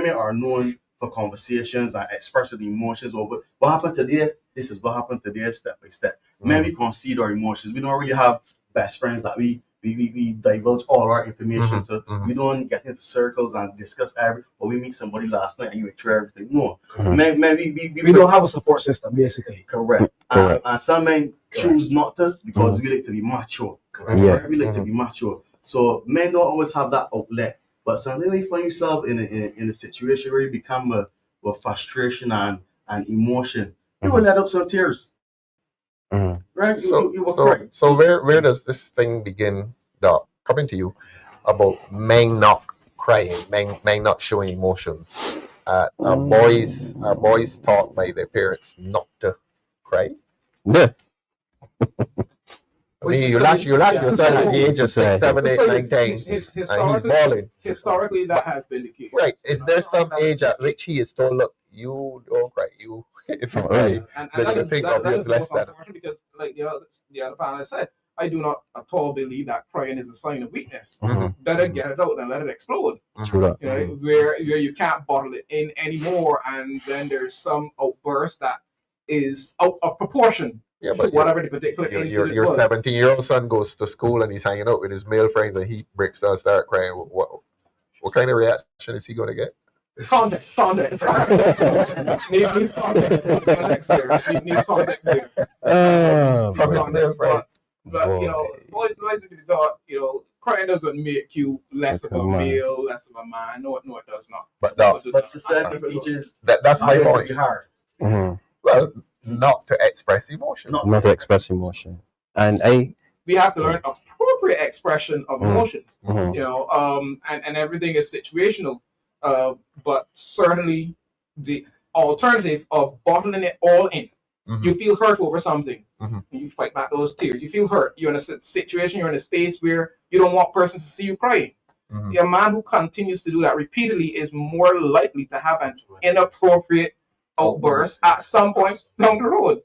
are known for conversations and expressing the emotions over what happened today. This is what happened today, step by step. Men, we concede our emotions. We don't really have best friends that we divulge all our information to. We don't get into circles and discuss but we meet somebody last night and you share everything. No, men, we don't have a support system, basically. Correct. And some men choose not to because we like to be macho. We like to be macho. So men don't always have that outlet. But sometimes you find yourself in a situation where you become with frustration and emotion. You will let up some tears. Right? So where does this thing begin, Doc? Coming to you about men not crying, men not showing emotions. Are boys taught by their parents not to cry? Yeah. I mean, you lash your son at the age of 6, 7, 8, 9, 10, and he's balling. Historically, that has been the case. Right. Is there some age at which he is told, look, you don't cry. If you cry, they're going to think of you as less than. Because, like the other panelist said, I do not at all believe that crying is a sign of weakness. Better get it out than let it explode. True that. You know, where you can't bottle it in anymore, and then there's some outburst that is out of proportion. Yeah, but whatever the particular incident your was. 17-year-old son goes to school and he's hanging out with his male friends and he breaks down, start crying. What kind of reaction is he going to get? Context. Need context there. Need context there. But you know, boys will be taught, you know, crying doesn't make you less of a male, less of a man. No, it does not. But society teaches that's my point. Well, not to express emotion. Not to express emotion. And we have to learn appropriate expression of emotions. You know, and everything is situational. But certainly the alternative of bottling it all in. You feel hurt over something. You fight back those tears. You feel hurt. You're in a situation, you're in a space where you don't want persons to see you crying. A man who continues to do that repeatedly is more likely to have an inappropriate outburst at some point down the road.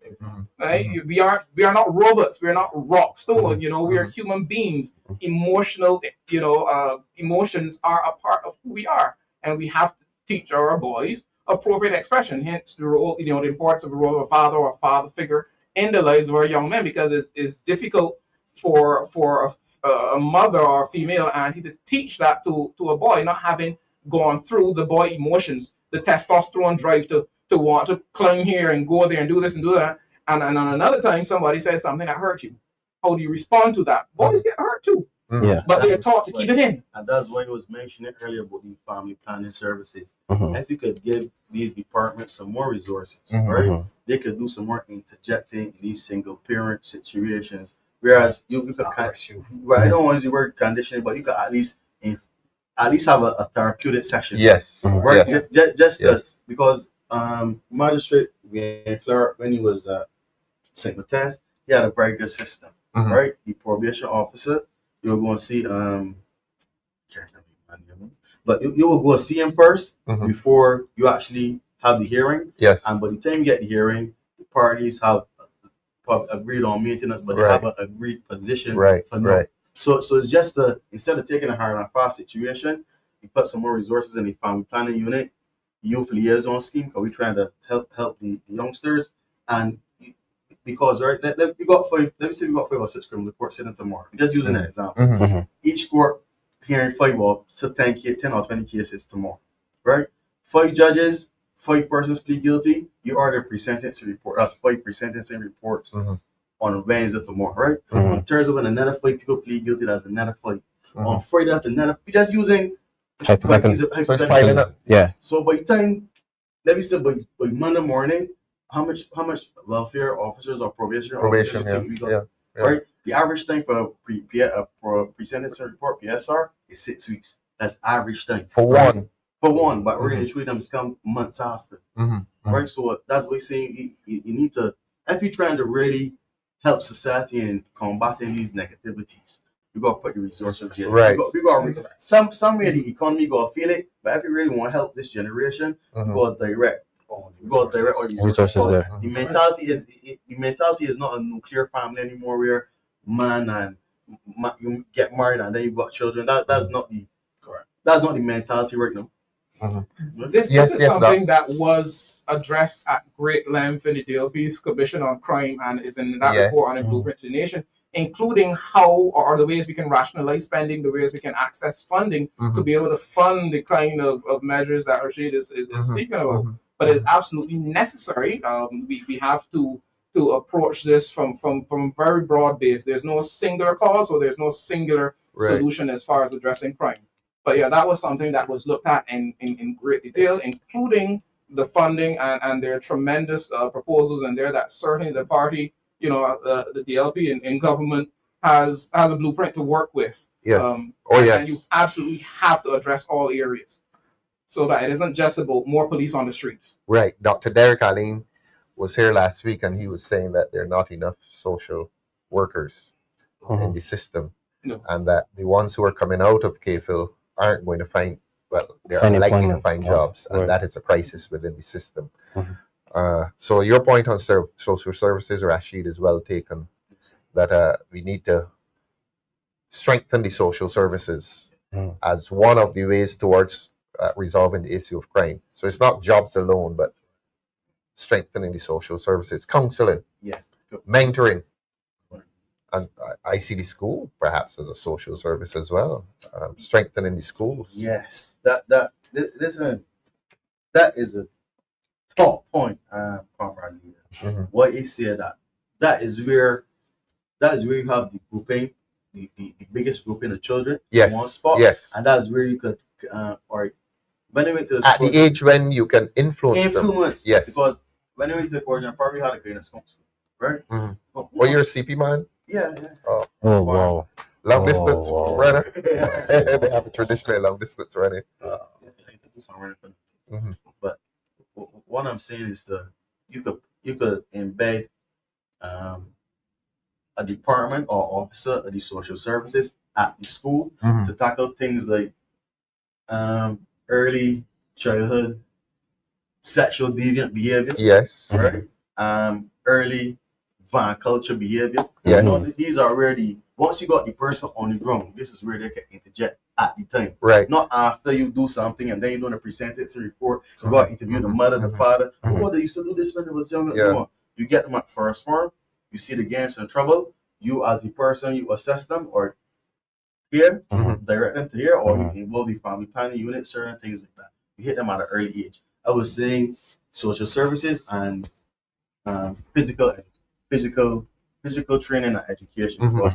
Right? We are not robots. We are not rock stone. You know, we are human beings. Emotional, you know, emotions are a part of who we are, and we have to teach our boys appropriate expression. Hence the role, you know, the importance of the role of a father or a father figure in the lives of our young men, because it's difficult for a mother or a female auntie to teach that to a boy, not having gone through the boy emotions, the testosterone drive to want to climb here and go there and do this and do that. And on another time, somebody says something that hurt you. How do you respond to that? Boys get hurt too. Yeah. But they're taught to keep it in. And that's why I was mentioning earlier about the family planning services. If we could give these departments some more resources, right? They could do some more interjecting in these single parent situations. Whereas you could I don't want to use the word conditioning, but you could at least have a therapeutic session. Yes. Right? Yes. Just because Magistrate Clark, when he was St. Matthias, he had a very good system, right? The probation officer, you were going to see but you will go see him first before you actually have the hearing. Yes. And by the time you get the hearing, the parties have agreed on maintenance, but they have an agreed position for no. So it's just instead of taking a hard and fast situation, you put some more resources in the family planning unit, youth liaison scheme, because we're trying to help the youngsters. And because let me say we got 5 or 6 criminal court sitting tomorrow. Just using an example. Each court hearing 10 or 20 cases tomorrow. Right? 5 judges, 5 persons plead guilty, you order a pre-sentencing report. That's 5 pre-sentencing reports on Wednesday tomorrow, right? On Thursday when another 5 people plead guilty, that's another 5. On Friday after another, we're just using Hypothetically. So it's piling up. Yeah. So by the time, let me say by Monday morning, how much welfare officers or probation officers you think we got? Yeah. Right? The average time for a pre-sentence report PSR is 6 weeks. That's average time. For one. For one, but really truly them come months after. Right? So that's what we're saying. You need to, if you're trying to really help society in combating these negativities, you gotta put the resources there. Right. You gotta some way the economy gotta feel it, but if you really want to help this generation, you gotta direct. You gotta direct all these resources there. The mentality is not a nuclear family anymore where you get married and then you got children. That's not the mentality right now. This is something that was addressed at great length in the DLP's Commission on Crime and is in that report on a blueprint to the nation, including how or the ways we can rationalize spending, the ways we can access funding to be able to fund the kind of measures that Rasheed is speaking about. But it's absolutely necessary. We have to approach this from very broad base. There's no singular cause or there's no singular solution as far as addressing crime. But yeah, that was something that was looked at in great detail, including the funding and their tremendous proposals in there that certainly the party, the DLP in government has a blueprint to work with. Yes. And you absolutely have to address all areas so that it isn't just about more police on the streets. Right. Dr. Derek Aline was here last week and he was saying that there are not enough social workers in the system and that the ones who are coming out of KFIL aren't going to find, they're unlikely to find jobs, and that is a crisis within the system. So your point on social services, Rasheed, is well taken, that we need to strengthen the social services as one of the ways towards resolving the issue of crime. So it's not jobs alone, but strengthening the social services, counseling, mentoring. And I see the school perhaps as a social service as well, strengthening the schools. Yes, that is a top point, comrade leader. What you say that is where you have the grouping, the biggest grouping of children in one spot. Yes, and that's where you could or when they went to the age when you can influence them. Yes, because when they went to the court, I probably had a greatest counsel, right? Well, you're a CP man. Yeah. Oh wow. Long distance runner. They have a traditionally long distance running. But what I'm saying is you could embed a department or officer of the social services at the school to tackle things like early childhood sexual deviant behavior. Yes. Right. Early van culture behavior. Yes. These are where once you got the person on the ground, this is where they can interject at the time. Right. Not after you do something and then you're going to present it to report. You got to interview the mother, the father. Oh, they used to do this when they was young. No. You get them at first form. You see the gangs in trouble. You as the person, you assess them or here, direct them to here, or you involve the family planning unit, certain things like that. You hit them at an early age. I was saying social services and physical training and education. Because,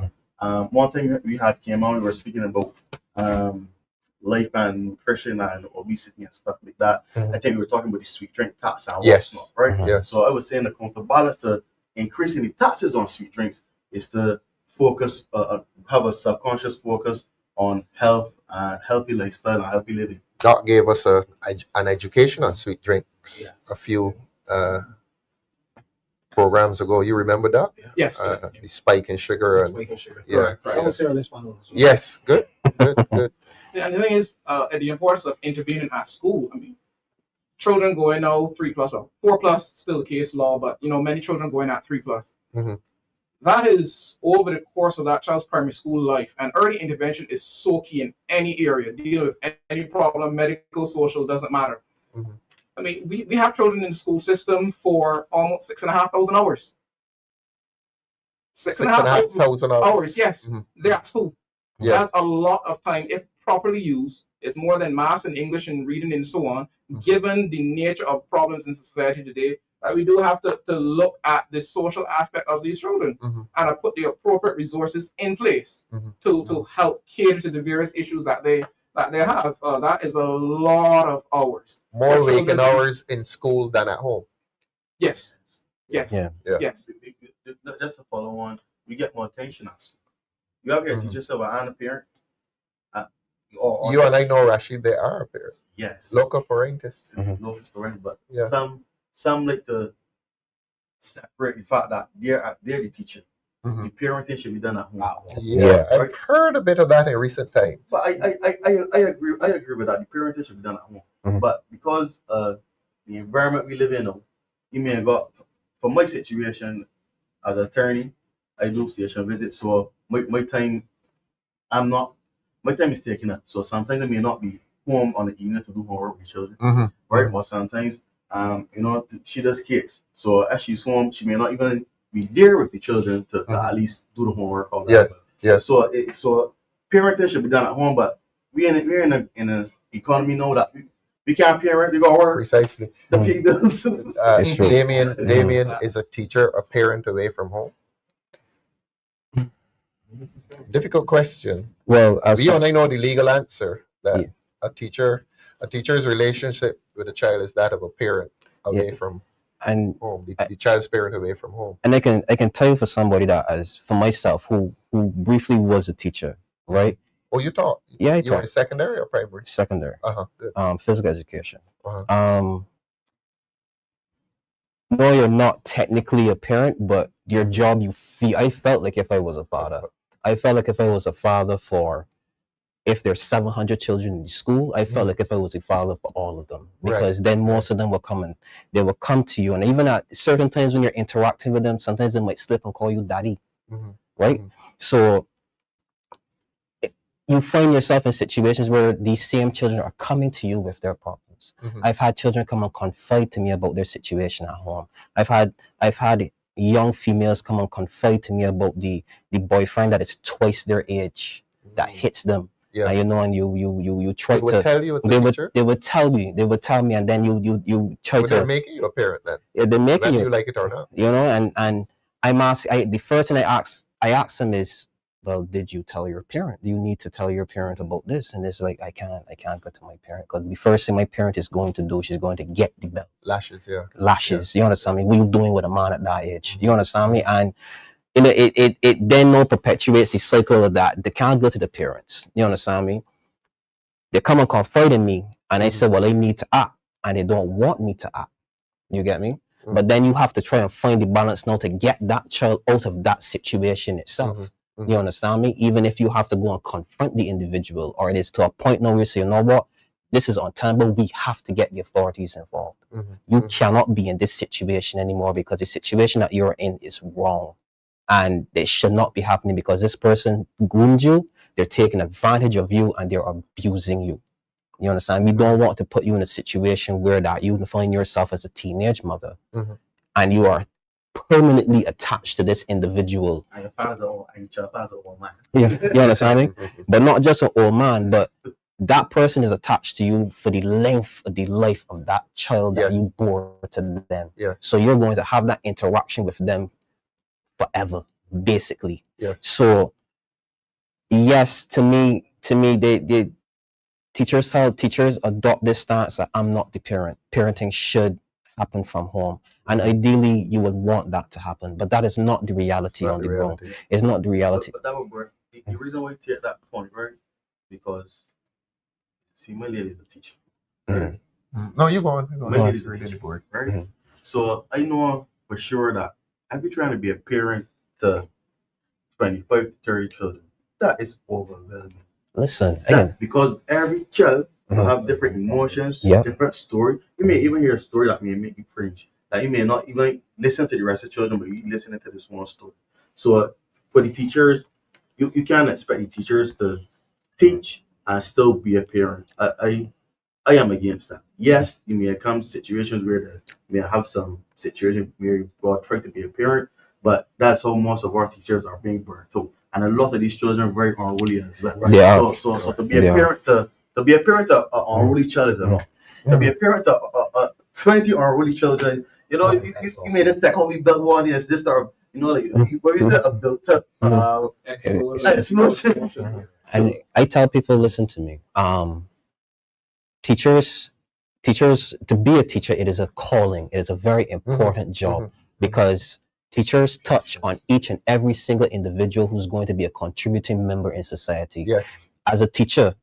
one thing we had came out, we were speaking about life and nutrition and obesity and stuff like that. I think we were talking about the sweet drink tax and whatnot, right? Yes. So I was saying the counterbalance to increasing the taxes on sweet drinks is to focus, have a subconscious focus on health and healthy lifestyle and healthy living. Doc gave us an education on sweet drinks a few programs ago. You remember that? Yes. The spike in sugar and Correct. I was here on this panel as well. Yes, good. And the thing is, the importance of intervening at school. I mean, children going now 3+, 4+ still the case law, but many children going at 3+. That is over the course of that child's primary school life, and early intervention is so key in any area. Deal with any problem, medical, social, doesn't matter. I mean, we have children in the school system for almost 6,500 hours. 6,500 hours, yes. They're at school. That's a lot of time if properly used. It's more than maths and English and reading and so on. Given the nature of problems in society today, we do have to look at the social aspect of these children and put the appropriate resources in place to help cater to the various issues that they that they have, that is a lot of hours. More For waking children- hours in school than at home. Yes. Yes. Yeah. Yes. Just to follow on, you get more attention at school. You ever hear a teacher say, well, I'm a parent? Or You and I know, Rasheed, they are a parent. Yes. Local parentis. Local parent, but Yeah. some like to separate the fact that they're the teacher. The parenting should be done at home. Yeah, Yeah. I've heard a bit of that in recent times. But I agree with that. The parenting should be done at home. But because the environment we live in now, you may have got, for my situation as an attorney, I do station visits, so my time is taken up. So sometimes I may not be home on the evening to do homework with children. Right? But sometimes she does cakes. So as she's home, she may not even be there with the children to at least do the homework or whatever. Yeah. So parenting should be done at home, but we're in an economy now that we can't parent, we gotta work Precisely. to pay bills. It's true. Damien is a teacher, a parent away from home. Difficult question. Well, as We only know the legal answer that Yeah. a teacher's relationship with a child is that of a parent away from and home. The child's parent away from home. and I can tell you for somebody that, as for myself, who briefly was a teacher, right? Oh, you taught? Yeah, I You were in taught secondary or primary? secondary, Good. physical education. Uh-huh. No, you're not technically a parent, but your job, I felt like if I was a father, if there's 700 children in the school, I felt like if I was a father for all of them, because then most of them will come to you, and even at certain times when you're interacting with them, sometimes they might slip and call you daddy, right? So you find yourself in situations where these same children are coming to you with their problems. I've had children come and confide to me about their situation at home. I've had young females come and confide to me about the boyfriend that is twice their age that hits them. Yeah. And you try They would to tell you it's a teacher? they would tell me, and then you try But to. they're making you a parent then, They're making whether you, you like it or not. and the first thing I ask them is, well, did you tell your parent? Do you need to tell your parent about this? And it's like, I can't go to my parent, because the first thing my parent is going to do, she's going to get the belt. Lashes. You understand me? What you doing with a man at that age? You understand me? And it then no perpetuates the cycle of that. They can't go to the parents. You understand me? They come and confide in me, and I say, well, I need to act, and they don't want me to act. You get me? But then you have to try and find the balance now to get that child out of that situation itself. You understand me? Even if you have to go and confront the individual, or it is to a point now where you say, you know what, this is untenable, we have to get the authorities involved. You cannot be in this situation anymore, because the situation that you're in is wrong, and it should not be happening, because this person groomed you, they're taking advantage of you, and they're abusing you. You understand? We don't want to put you in a situation where that you find yourself as a teenage mother, and you are permanently attached to this individual. And your father's an old man. Yeah, you understand me? But not just an old man, but that person is attached to you for the length of the life of that child that you bore to them. So you're going to have that interaction with them forever, basically. So yes, to me, they teachers adopt this stance that I'm not the parent. Parenting should happen from home, and ideally you would want that to happen, but that is not the reality on the ground. It's not the reality. But that would work. The reason why I take that point, right? Because see, my lady is a teacher. Right? No, you go on. My lady is a teacher, right? So I know for sure that I'd be trying to be a parent to 25 to 30 children. That is overwhelming. Listen, because every child will have different emotions, different story. You may even hear a story that may make you cringe. That you may not even listen to the rest of the children, but you listening to this one story. So for the teachers, you can't expect the teachers to teach and still be a parent. I am against that. Yes, you may come to situations where you may have some situations where you try to be a parent, but that's how most of our teachers are being burnt out. And a lot of these children are very unruly as well. Right? So to be a parent to be a parent of an unruly child is a lot. To be a parent of 20 unruly children, you may just take how we built one is this or You know, like where is there a built-up explosion? And I tell people, listen to me. Teachers, to be a teacher, it is a calling. It is a very important job because teachers touch on each and every single individual who's going to be a contributing member in society. Yes. As a teacher,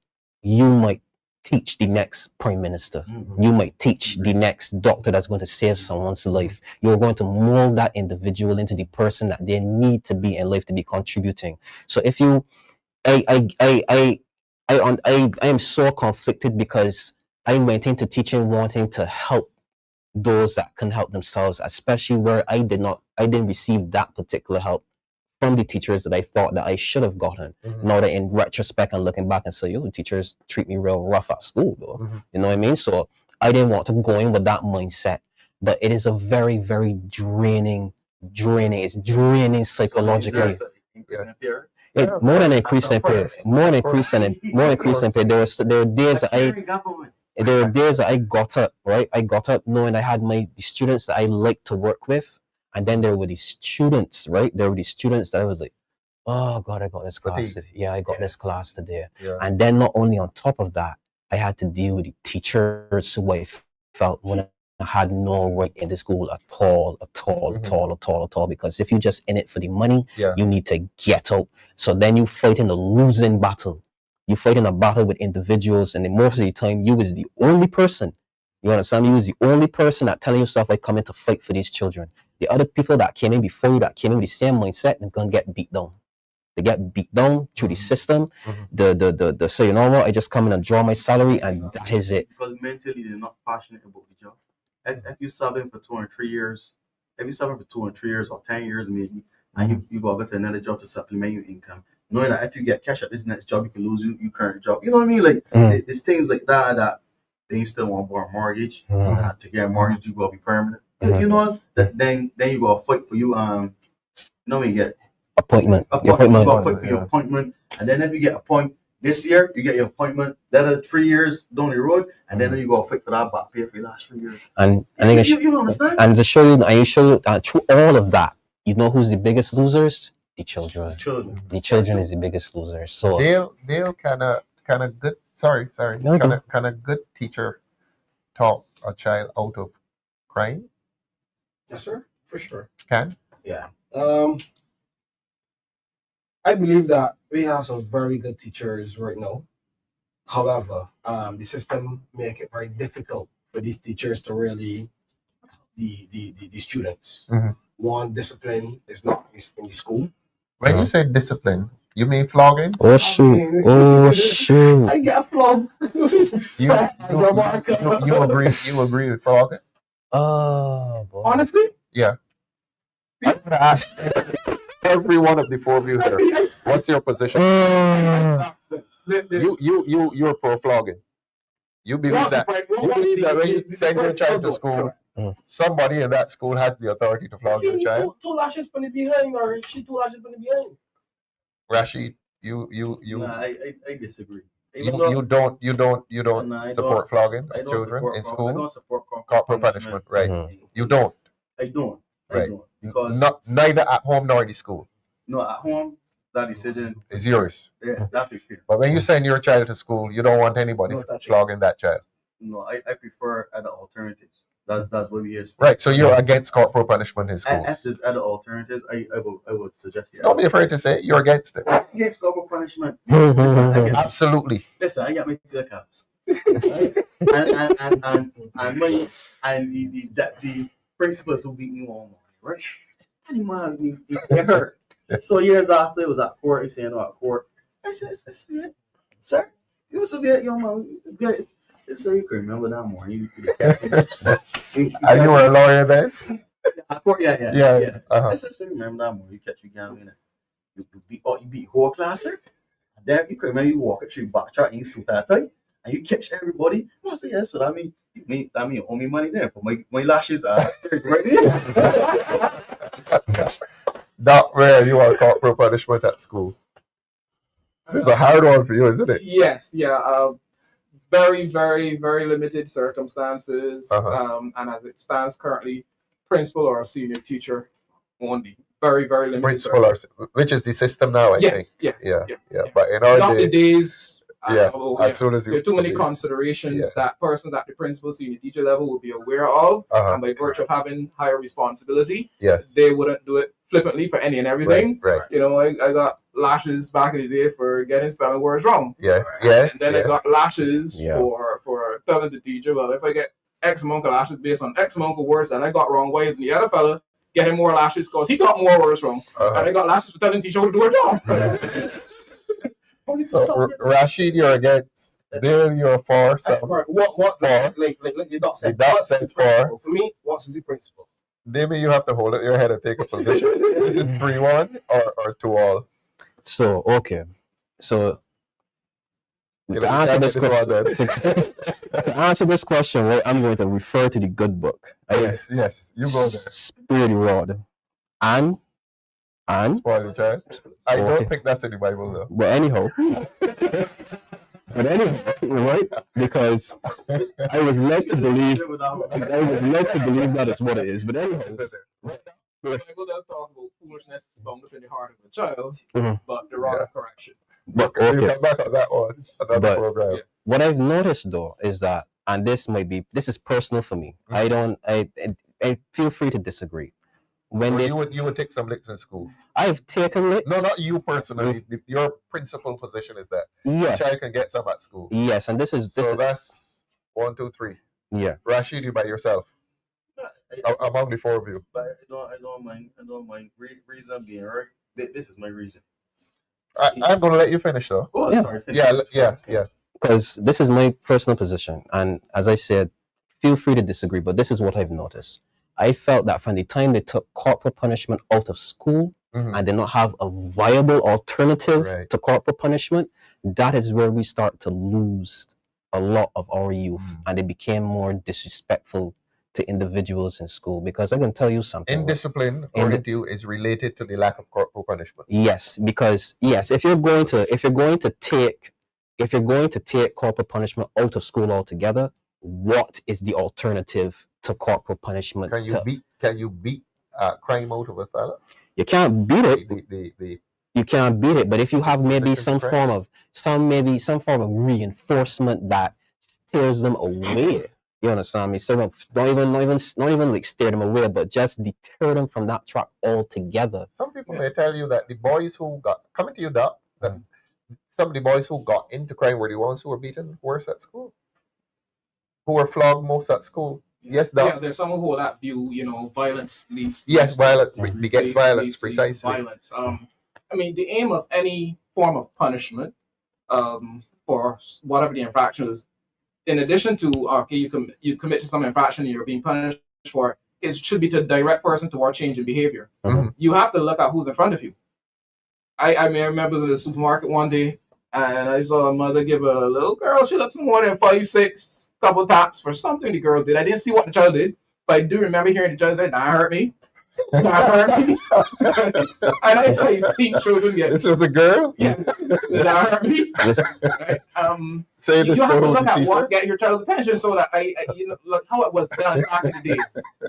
you might teach the next prime minister. You might teach the next doctor that's going to save someone's life. You're going to mold that individual into the person that they need to be in life to be contributing. So if you, I am so conflicted because I went into teaching wanting to help those that can help themselves, especially where I didn't receive that particular help from the teachers that I thought that I should have gotten. Now that in retrospect and looking back and say, yo, the teachers treat me real rough at school though. You know what I mean? So I didn't want to go in with that mindset. But it is a very, very draining. It's draining psychologically. More than increase in pay. More than increase in pay. There were days that I got up, right? I got up knowing I had the students that I like to work with. And then there were these students, right? There were these students that I was like, oh God, I got this class today. Yeah, I got this class today. Yeah. And then not only on top of that, I had to deal with the teachers who I felt when I had no right in the school at all, because if you're just in it for the money, you need to get out. So then you fight in a losing battle. You fight in a battle with individuals, and then most of the time you was the only person. You understand? You was the only person that telling yourself I come in to fight for these children. The other people that came in before you, that came in with the same mindset, they're gonna get beat down. They get beat down through the system. The so you know what? I just come in and draw my salary, and that is it. Because mentally they're not passionate about the job. If you subbing for 2 or 3 years, or 10 years maybe, and you go get another job to supplement your income, knowing that if you get cash at this next job, you can lose your current job. You know what I mean? Like there's things like that then you still want to borrow a mortgage. To get a mortgage, you gotta be permanent. You know, then you gotta fight for you. You get appointment. You gotta fight for your appointment, and then if you get a point this year, you get your appointment. Then 3 years down the road, and then you gotta fight for that back pay for the last 3 years. And you understand? And to show you through all of that, you know who's the biggest losers? The children. The children is the biggest losers. So Dale kind of good. Sorry. Kind of good teacher taught a child out of crime. Yes, sir, for sure. Yeah. I believe that we have some very good teachers right now. However, the system make it very difficult for these teachers to really the students. One, discipline is not in the school. When you say discipline, you mean flogging? Oh shoot! I get flogged. You agree with flogging? Oh, boy. Honestly? Yeah. I'm gonna ask every one of the 4 of you here. What's your position? You're pro flogging. You believe that? You believe that when you send your child to school, somebody in that school has the authority to flog your child? 2 lashes from the behind, or she 2 lashes from the behind. Rasheed, I disagree. You don't support flogging of children in school? I don't support corporal punishment, right? You don't. I don't. Right. Because neither at home nor in the school. No, at home that decision is yours. Yeah, that's fair. But when you send your child to school, you don't want anybody flogging that child. No, I prefer other alternatives. That's what we hear. Right. So you're against corporal punishment in schools. As there's other alternatives, I would suggest it. Don't be afraid to say it. You're against it. I'm against corporal punishment. Absolutely. Listen, I got my tear caps. and the principals who beat me one morning, right? And he hurt. So years after it was at court, he said, no, at court. I said, sir, you was a bit young man. Guys, sir, you can remember that morning. And you were a lawyer then? At court, yeah. Uh-huh. I said, sir, remember that morning? You catch me down you beat whole class, sir. And then you can remember you walk a tree back track and you suit that tight. And you catch everybody. I said, yes, so that mean you owe me money there. But my lashes are still right there. Not where you are corporal punishment at school. It's a hard one for you, isn't it? Yes, yeah. Very, very, very limited circumstances. And as it stands currently, principal or a senior teacher only. very, very limited. Principal, which is the system now, I think. Yes, Yeah. But in our not the days. as soon as you there are too many considerations that persons at the principal, senior teacher level will be aware of, and by virtue of having higher responsibility, they wouldn't do it flippantly for any and everything. Right. You know, I got lashes back in the day for getting spelling words wrong. And then I got lashes for telling the teacher, well, if I get X amount of lashes based on X amount of words and I got wrong, why isn't the other fella getting more lashes because he got more words wrong? And I got lashes for telling the teacher how to do her job. So Rasheed, you're against. There, you're for. So What for? Like your doc said. The doc says for. For me, what's the principle? Maybe you have to hold up your head and take a position. This is 3-1 or 2-all. So okay, so to answer this question, right, I'm going to refer to the good book. Yes, you go there. Spare the rod, and spoil the child. I don't think that's in the Bible though. But anyhow, right? Because I was led to believe that is what it is. But anyhow, the Bible does talk about foolishness is bound up in the heart of a child, but the rod of correction. But you come back on that one, another program. What I've noticed though is that, and this is personal for me. I feel free to disagree. When you would take some licks in school. I've taken licks. No, not you personally. Your principal position is that the child can get some at school. Yes, and that's 1, 2, 3. Yeah. Rasheed, you by yourself. Among the 4 of you. But I don't mind. Reason being right. This is my reason. I'm gonna let you finish though. Oh, sorry. Yeah. Because this is my personal position, and as I said, feel free to disagree. But this is what I've noticed. I felt that from the time they took corporal punishment out of school and did not have a viable alternative to corporal punishment, that is where we start to lose a lot of our youth, and they became more disrespectful to individuals in school. Because I can tell you something. Indiscipline, according to you, is related to the lack of corporal punishment. Yes, because if you're going to take corporal punishment out of school altogether, what is the alternative to corporal punishment? Can you beat crime out of a fella? You can't beat it. You can't beat it. But if you have maybe some form of reinforcement that steers them away, you understand me? So not even like steer them away, but just deter them from that track altogether. Some people may tell you that the boys who got coming to you, Doc, that some of the boys who got into crime were the ones who were beaten worse at school, who were flogged most at school. Yes, Doc. Yeah, there's someone who will that view, violence leads. Violence begets violence, precisely. Violence. I mean, the aim of any form of punishment, for whatever the infraction is, in addition to you commit to some infraction and you're being punished for, it should be to direct person toward change in behavior. You have to look at who's in front of you. I remember in the supermarket one day, and I saw a mother give a little girl, she looked more than 5, 6. Couple taps for something the girl did. I didn't see what the child did, but I do remember hearing the child say, "That hurt me." And I see children get. This was a girl. Yes, that hurt me. Right? Say this. You have to look at what get your child's attention, so that I look how it was done back in the day.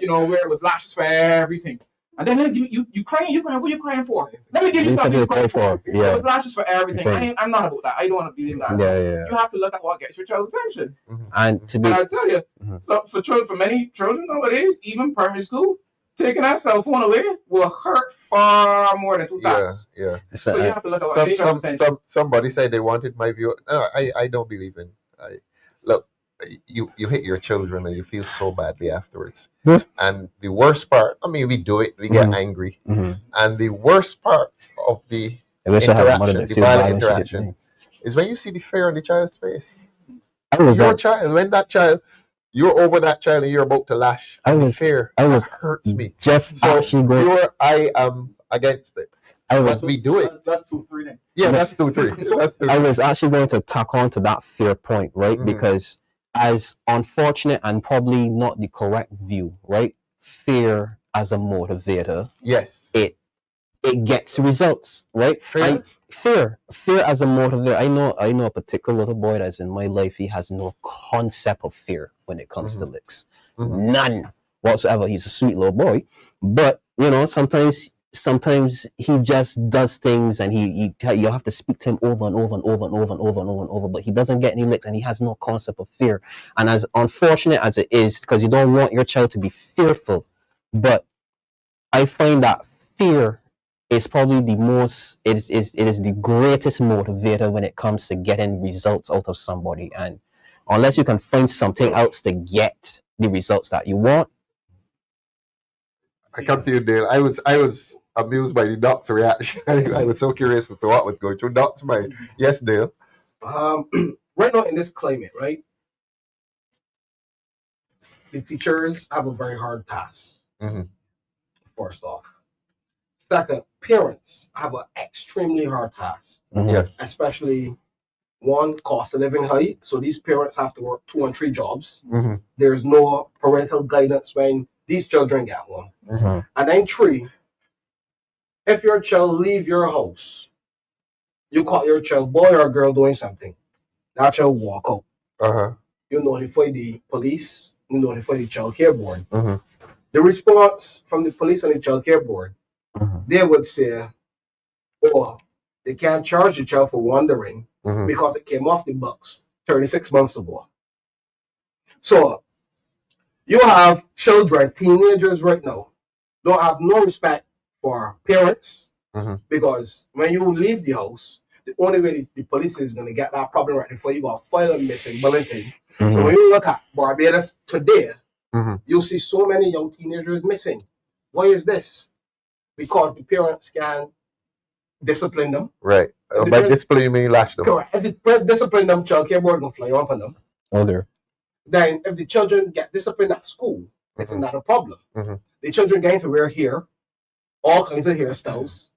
Where it was lashes for everything. And then you crying, what are you crying for? Let me give you something to cry for. Yeah. It was lashes for everything. I'm not about that. I don't want to be in that. Yeah. You have to look at what gets your child's attention. And I tell you, so for many children nowadays, even primary school, taking that cell phone away will hurt far more than 2 times. Yeah. So you have to look at what gets your attention. Somebody said they wanted my view. No, I don't believe in. Look. You hit your children and you feel so badly afterwards. And the worst part, we do it, we get angry. And the worst part of the violent interaction is when you see the fear on the child's face. Your child, when that child, you're over that child and you're about to lash. Fear. Hurts me. I am against it. We do it. That's 2, 3 then. Yeah, that's 2, 3. I was actually going to tack on to that fear point, right? Because as unfortunate and probably not the correct view, right? Fear as a motivator. Yes. It gets results, right? Fear as a motivator. I know a particular little boy that's in my life. He has no concept of fear when it comes to licks. None whatsoever. He's a sweet little boy. But, sometimes sometimes he just does things, and you have to speak to him over and over and over and over and over and over and over, but he doesn't get any licks, and he has no concept of fear. And as unfortunate as it is, because you don't want your child to be fearful, but I find that fear is probably it is the greatest motivator when it comes to getting results out of somebody. And unless you can find something else to get the results that you want. I come to you, Dale. I was amused by the doc's reaction. I was so curious as to what was going through Doc's mind. Yes, Dale. Right now in this climate, right, the teachers have a very hard task. First off. Second, parents have an extremely hard task. Yes. Especially one, cost of living high. So these parents have to work 2 and 3 jobs. There's no parental guidance when these children get home. And then 3, if your child leave your house, you caught your child, boy or girl, doing something. That child walk out. You notify the police, you notify the child care board. The response from the police and the child care board, they would say, oh, they can't charge the child for wandering because it came off the books 36 months ago. So you have children, teenagers right now, don't have no respect for parents because when you leave the house, the only way the police is going to get that problem right before you go file a missing bulletin. So when you look at Barbados today, you see so many young teenagers missing. Why is this? Because the parents can discipline them. Right. By discipline, you mean lash them. Correct. If the parents discipline them, child care board will fly up on them. Oh, there. Then if the children get disciplined at school, it's not a problem. The children getting to wear hair, all kinds of hairstyles.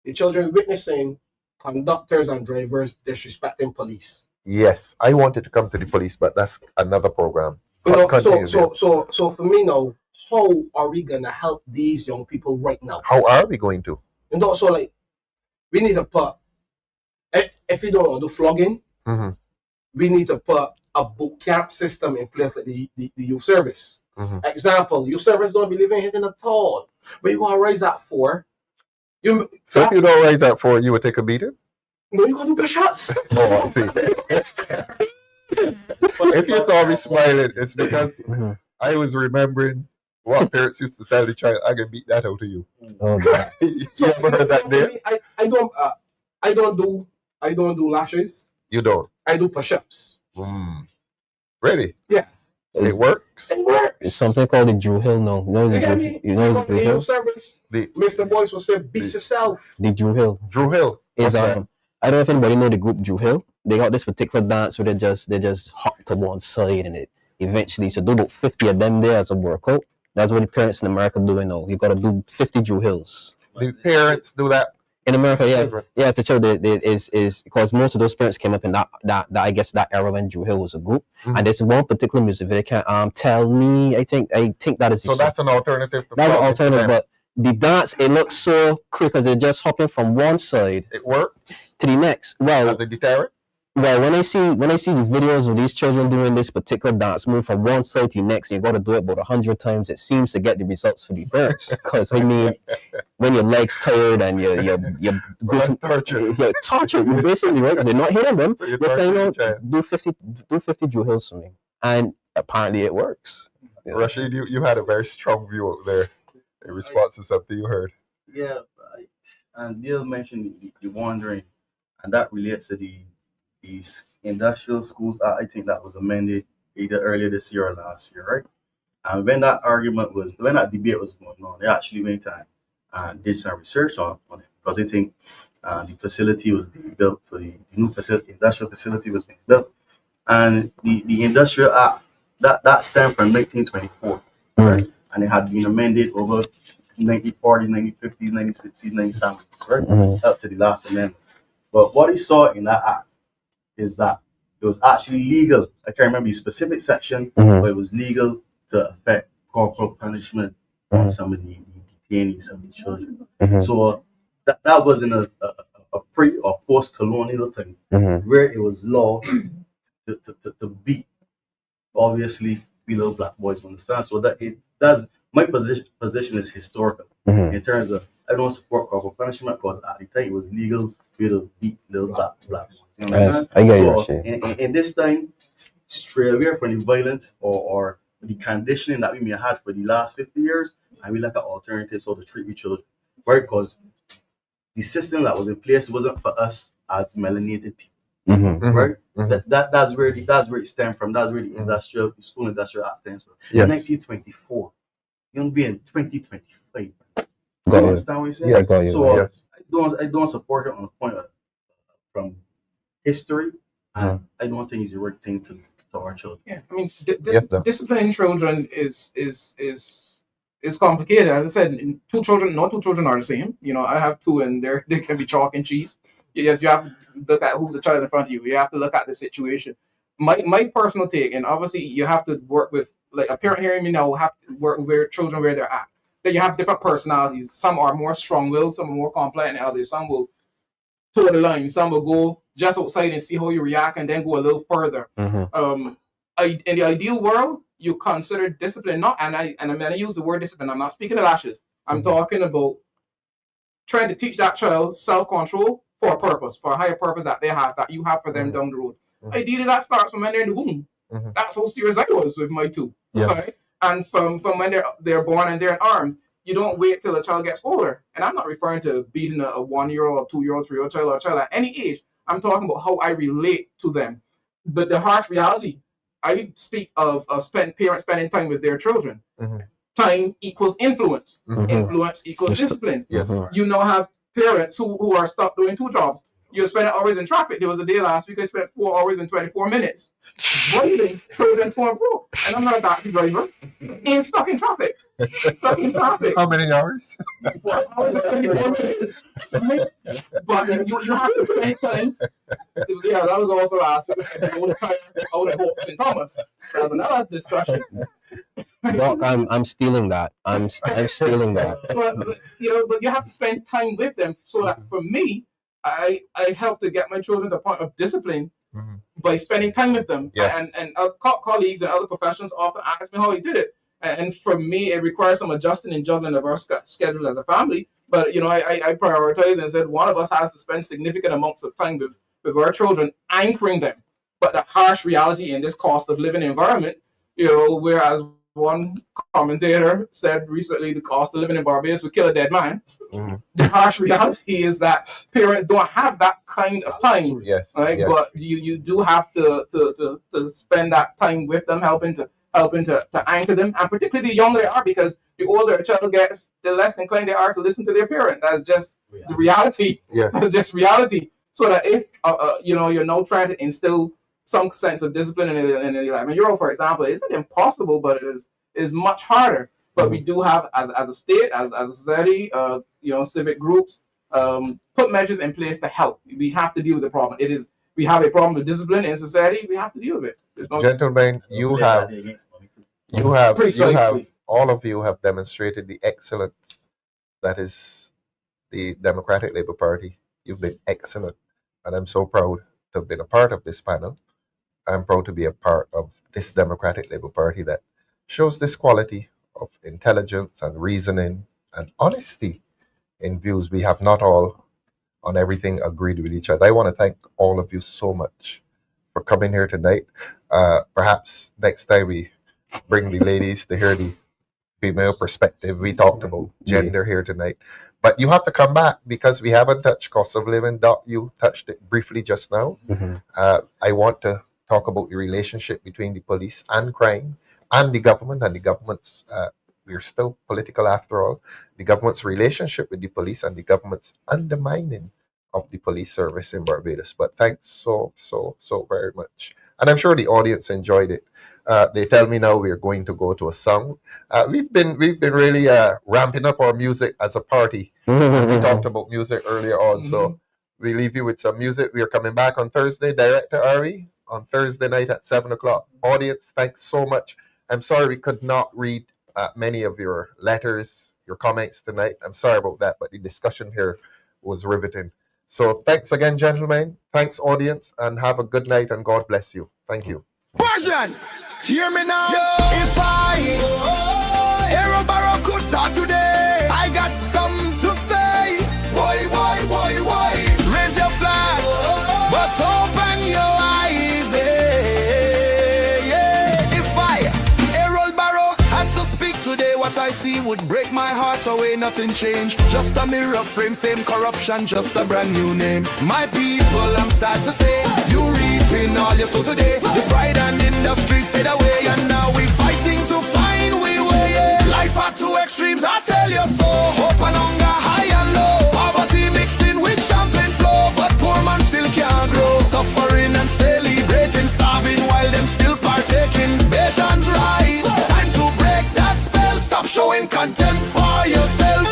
The children witnessing conductors and drivers disrespecting police. Yes, I wanted to come to the police, but that's another program. You know, so for me now, how are we gonna help these young people right now? How are we going to? You know, so like we need to put, if we don't want to do flogging, we need to put a boot camp system in place like the youth service. Example, youth service don't believe in hitting at all. But you gotta rise at 4. So if you don't rise at 4, you would take a beating? No, you gotta do push-ups. Oh, I see. If you saw me smiling, it's because I was remembering what parents used to tell the child, I can beat that out of you. Oh, God. You ever heard that there? I don't do lashes. You don't? I do push-ups. Really? Yeah. It works? It works. It's something called the Drew Hill now. You know the Drew Hill? Service. Mr. Boyce will say, beat yourself. The Drew Hill. Drew Hill. Is I don't know if anybody know the group Drew Hill. They got this particular dance where they just hop to one side, and it eventually, so do about 50 of them there as a workout. That's what the parents in America do now. You gotta do 50 Drew Hills. The parents do that in America, yeah. To show that is because most of those parents came up in that I guess that era when Drew Hill was a group, and there's one particular music video. Can tell me, I think that is. So that's an alternative. That's an alternative, but the dance, it looks so quick because they're just hopping from one side. It works to the next. Well, as a deterrent. Well, when I see the videos of these children doing this particular dance move from one side to the next, you got to do it about 100 times. It seems to get the results for the parents. Because I mean, when your legs tired and you're tortured, you're basically right. They're not hitting them. They're saying, do 50 Drew Hills for me, and apparently it works. Rasheed, you had a very strong view out there in response to something you heard. Yeah, and Neil mentioned the wandering, and that relates to these industrial schools. I think that was amended either earlier this year or last year, right? And when that debate was going on, they actually went and did some research on it because they think the facility was being built for the new industrial facility was being built, and the industrial act that stemmed from 1924, right? And it had been amended over 1940s, 1950s, 1960s, 1970s, right? Up to the last amendment. But what he saw in that act is that it was actually legal. I can't remember the specific section, but it was legal to affect corporal punishment on some of the detainees, some of the children. So that wasn't a pre or post colonial thing where it was law to beat, obviously, little black boys, understand? So that it does. My position is historical in terms of I don't support corporal punishment because at the time it was illegal to beat little black boys. You know what I'm saying? I get you, So Rasheed. in this time, stray away from the violence or the conditioning that we may have had for the last 50 years, and we like an alternative so to treat we children. Right? Because the system that was in place wasn't for us as melanated people. Right? That's where it stemmed from. That's where the school industrial act stems from. In 1924. You're gonna be in 2025. You understand what I'm saying? Yeah, got you. So I don't support it on the point from history, and I don't think it's the right thing to our children. Yeah, I mean, disciplining children is complicated. As I said, two children are the same. You know, I have two, and they can be chalk and cheese. Yes, you have to look at who's the child in front of you. You have to look at the situation. My personal take, and obviously you have to work with, like, a parent hearing me now will have to work with children where they're at. Then you have different personalities. Some are more strong-willed, some are more compliant than others. Some will toe the line. Some will go just outside and see how you react and then go a little further. In the ideal world, you consider discipline, and I'm going to use the word discipline. I'm not speaking of lashes. I'm talking about trying to teach that child self-control for a purpose, for a higher purpose that you have for them down the road. Ideally, that starts from when they're in the womb. That's how serious I was with my two. Right? And from when they're born and they're in arms, you don't wait till a child gets older. And I'm not referring to beating a 1-year-old, 2-year-old, 3-year-old child, or a child at any age. I'm talking about how I relate to them. But the harsh reality, I speak of parents spending time with their children. Time equals influence. Influence equals discipline. You now have parents who are stuck doing 2 jobs. You spend hours in traffic. There was a day last week I spent 4 hours and 24 minutes driving children to and fro. And I'm not a taxi driver. And stuck in traffic. How many hours? 4 hours and 24 minutes. But you have to spend time. Yeah, that was also last week. Out of Hope St. Thomas. That's another discussion. Doc, I'm stealing that. I'm stealing that. But you have to spend time with them so that for me, I help to get my children to the point of discipline by spending time with them. And colleagues and other professionals often ask me how I did it. And for me, it requires some adjusting and juggling of our schedule as a family. But, I prioritize and said one of us has to spend significant amounts of time with our children, anchoring them. But the harsh reality in this cost of living environment, whereas one commentator said recently the cost of living in Barbados would kill a dead man. The harsh reality is that parents don't have that kind of time. Right? But you do have to spend that time with them, helping to anchor them, and particularly the younger they are, because the older a child gets, the less inclined they are to listen to their parent. That's just the reality. That's just reality. So that if you're now trying to instill some sense of discipline in the 11-year-old, for example, it isn't impossible, but it is much harder. But we do have, as a state, as a society, civic groups, put measures in place to help. We have to deal with the problem. We have a problem with discipline in society. We have to deal with it. Gentlemen, all of you have demonstrated the excellence that is the Democratic Labour Party. You've been excellent, and I'm so proud to have been a part of this panel. I'm proud to be a part of this Democratic Labour Party that shows this quality of intelligence and reasoning and honesty in views. We have not all on everything agreed with each other. I want to thank all of you so much for coming here tonight. Perhaps next time we bring the ladies to hear the female perspective. We talked about gender here tonight. But you have to come back because we haven't touched cost of living. Doc, you touched it briefly just now. I want to talk about the relationship between the police and crime and the government. And the government's, we're still political after all, the government's relationship with the police and the government's undermining of the police service in Barbados. But thanks so very much. And I'm sure the audience enjoyed it. They tell me now we're going to go to a song. We've been really ramping up our music as a party. We talked about music earlier on, so we leave you with some music. We are coming back on Thursday. Director Ari, on Thursday night at 7 o'clock. Audience, thanks so much. I'm sorry we could not read many of your letters, your comments tonight. I'm sorry about that, but the discussion here was riveting. So thanks again, gentlemen. Thanks, audience, and have a good night, and God bless you. Thank you. Persians, hear me now. If I hear a barracuda today, I got something to say. what I see would break my heart away, nothing changed. Just a mirror frame, same corruption, just a brand new name. My people, I'm sad to say, you reaping all you sow today. The pride and industry fade away, and now we fighting to find we way. Life at two extremes, I tell you so. Hope and hunger, high and low. Poverty mixing with champagne flow, but poor man still can't grow. Suffering and celebrating, starving while them still partaking. Nations rise, time to break that spell. Stop showing contempt for yourself.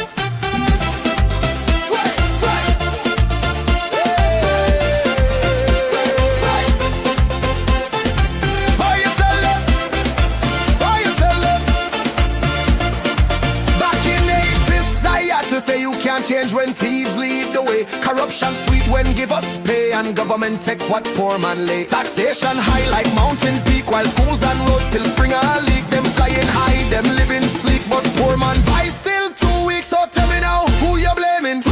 Say you can't change when thieves lead the way. Corruption sweet when give us pay, and government take what poor man lay. Taxation high like mountain peak, while schools and roads still spring a leak. Them flying high, them living sleek, but poor man vice still 2 weeks. So tell me now, who you blaming?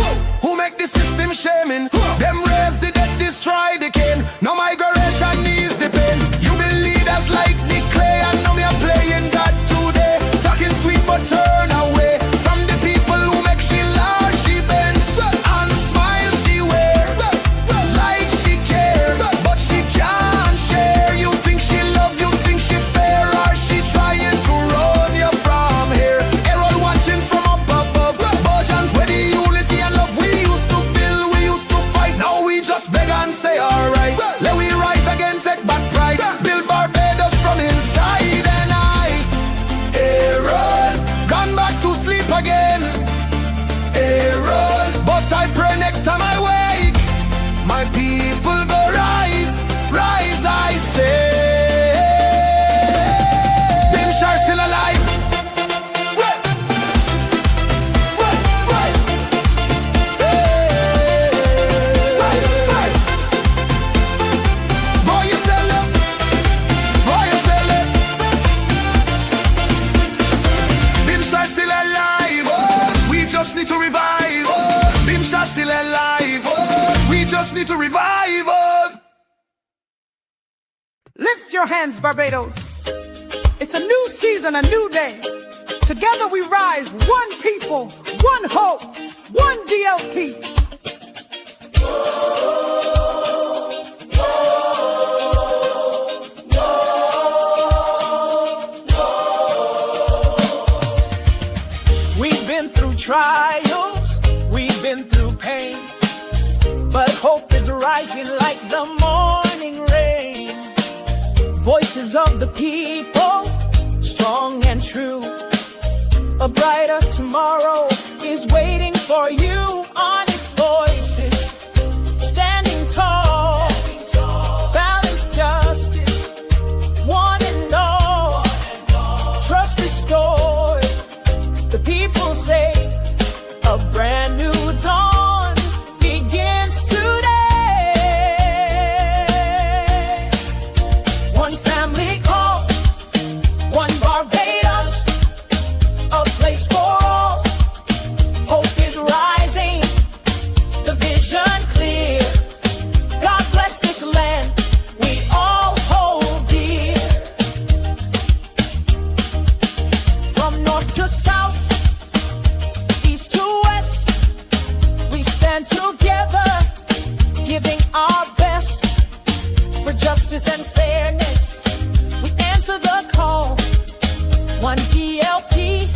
Who make the system shaming? Them raise the dead, destroy the cane. No migration needs the pain. You build leaders like decay, and now me are playing God today. Talking sweet but turn away from the people who make she large, she bend and smile she wear like she care, but she can't share. You think she love, you think she fair, or she trying to run you from here? Errol watching from up above. Barbadians where the unity and love we used to build, we used to fight. Now we just beg and say alright. Let we rise again, take back pride, build Barbados from inside. And I, Errol, gone back to sleep again. Errol, but I pray next time I wake, my people go rise, rise, I say. Them sharks still alive. Boy, you sell it. Boy, you sell it. Them sharks still alive. We just need to revive. Them sharks still alive. We just need to revive. Lift your hands, Barbados. It's a new season, a new day. Together we rise, one people, one hope, one DLP. We've been through trials, we've been through pain, but hope is rising like the morning rain. Voices of the people, strong and true. A brighter tomorrow is waiting for you. Honest voices, standing tall, balance justice, one and all, trust restored. The people say a brand new dawn begins today. One family call, one Barbados, a place for all. Hope is rising, the vision clear. God bless this land we all hold dear. From north to south, east to west, we stand together, giving our best for justice and fairness. We answer the call, one DLP,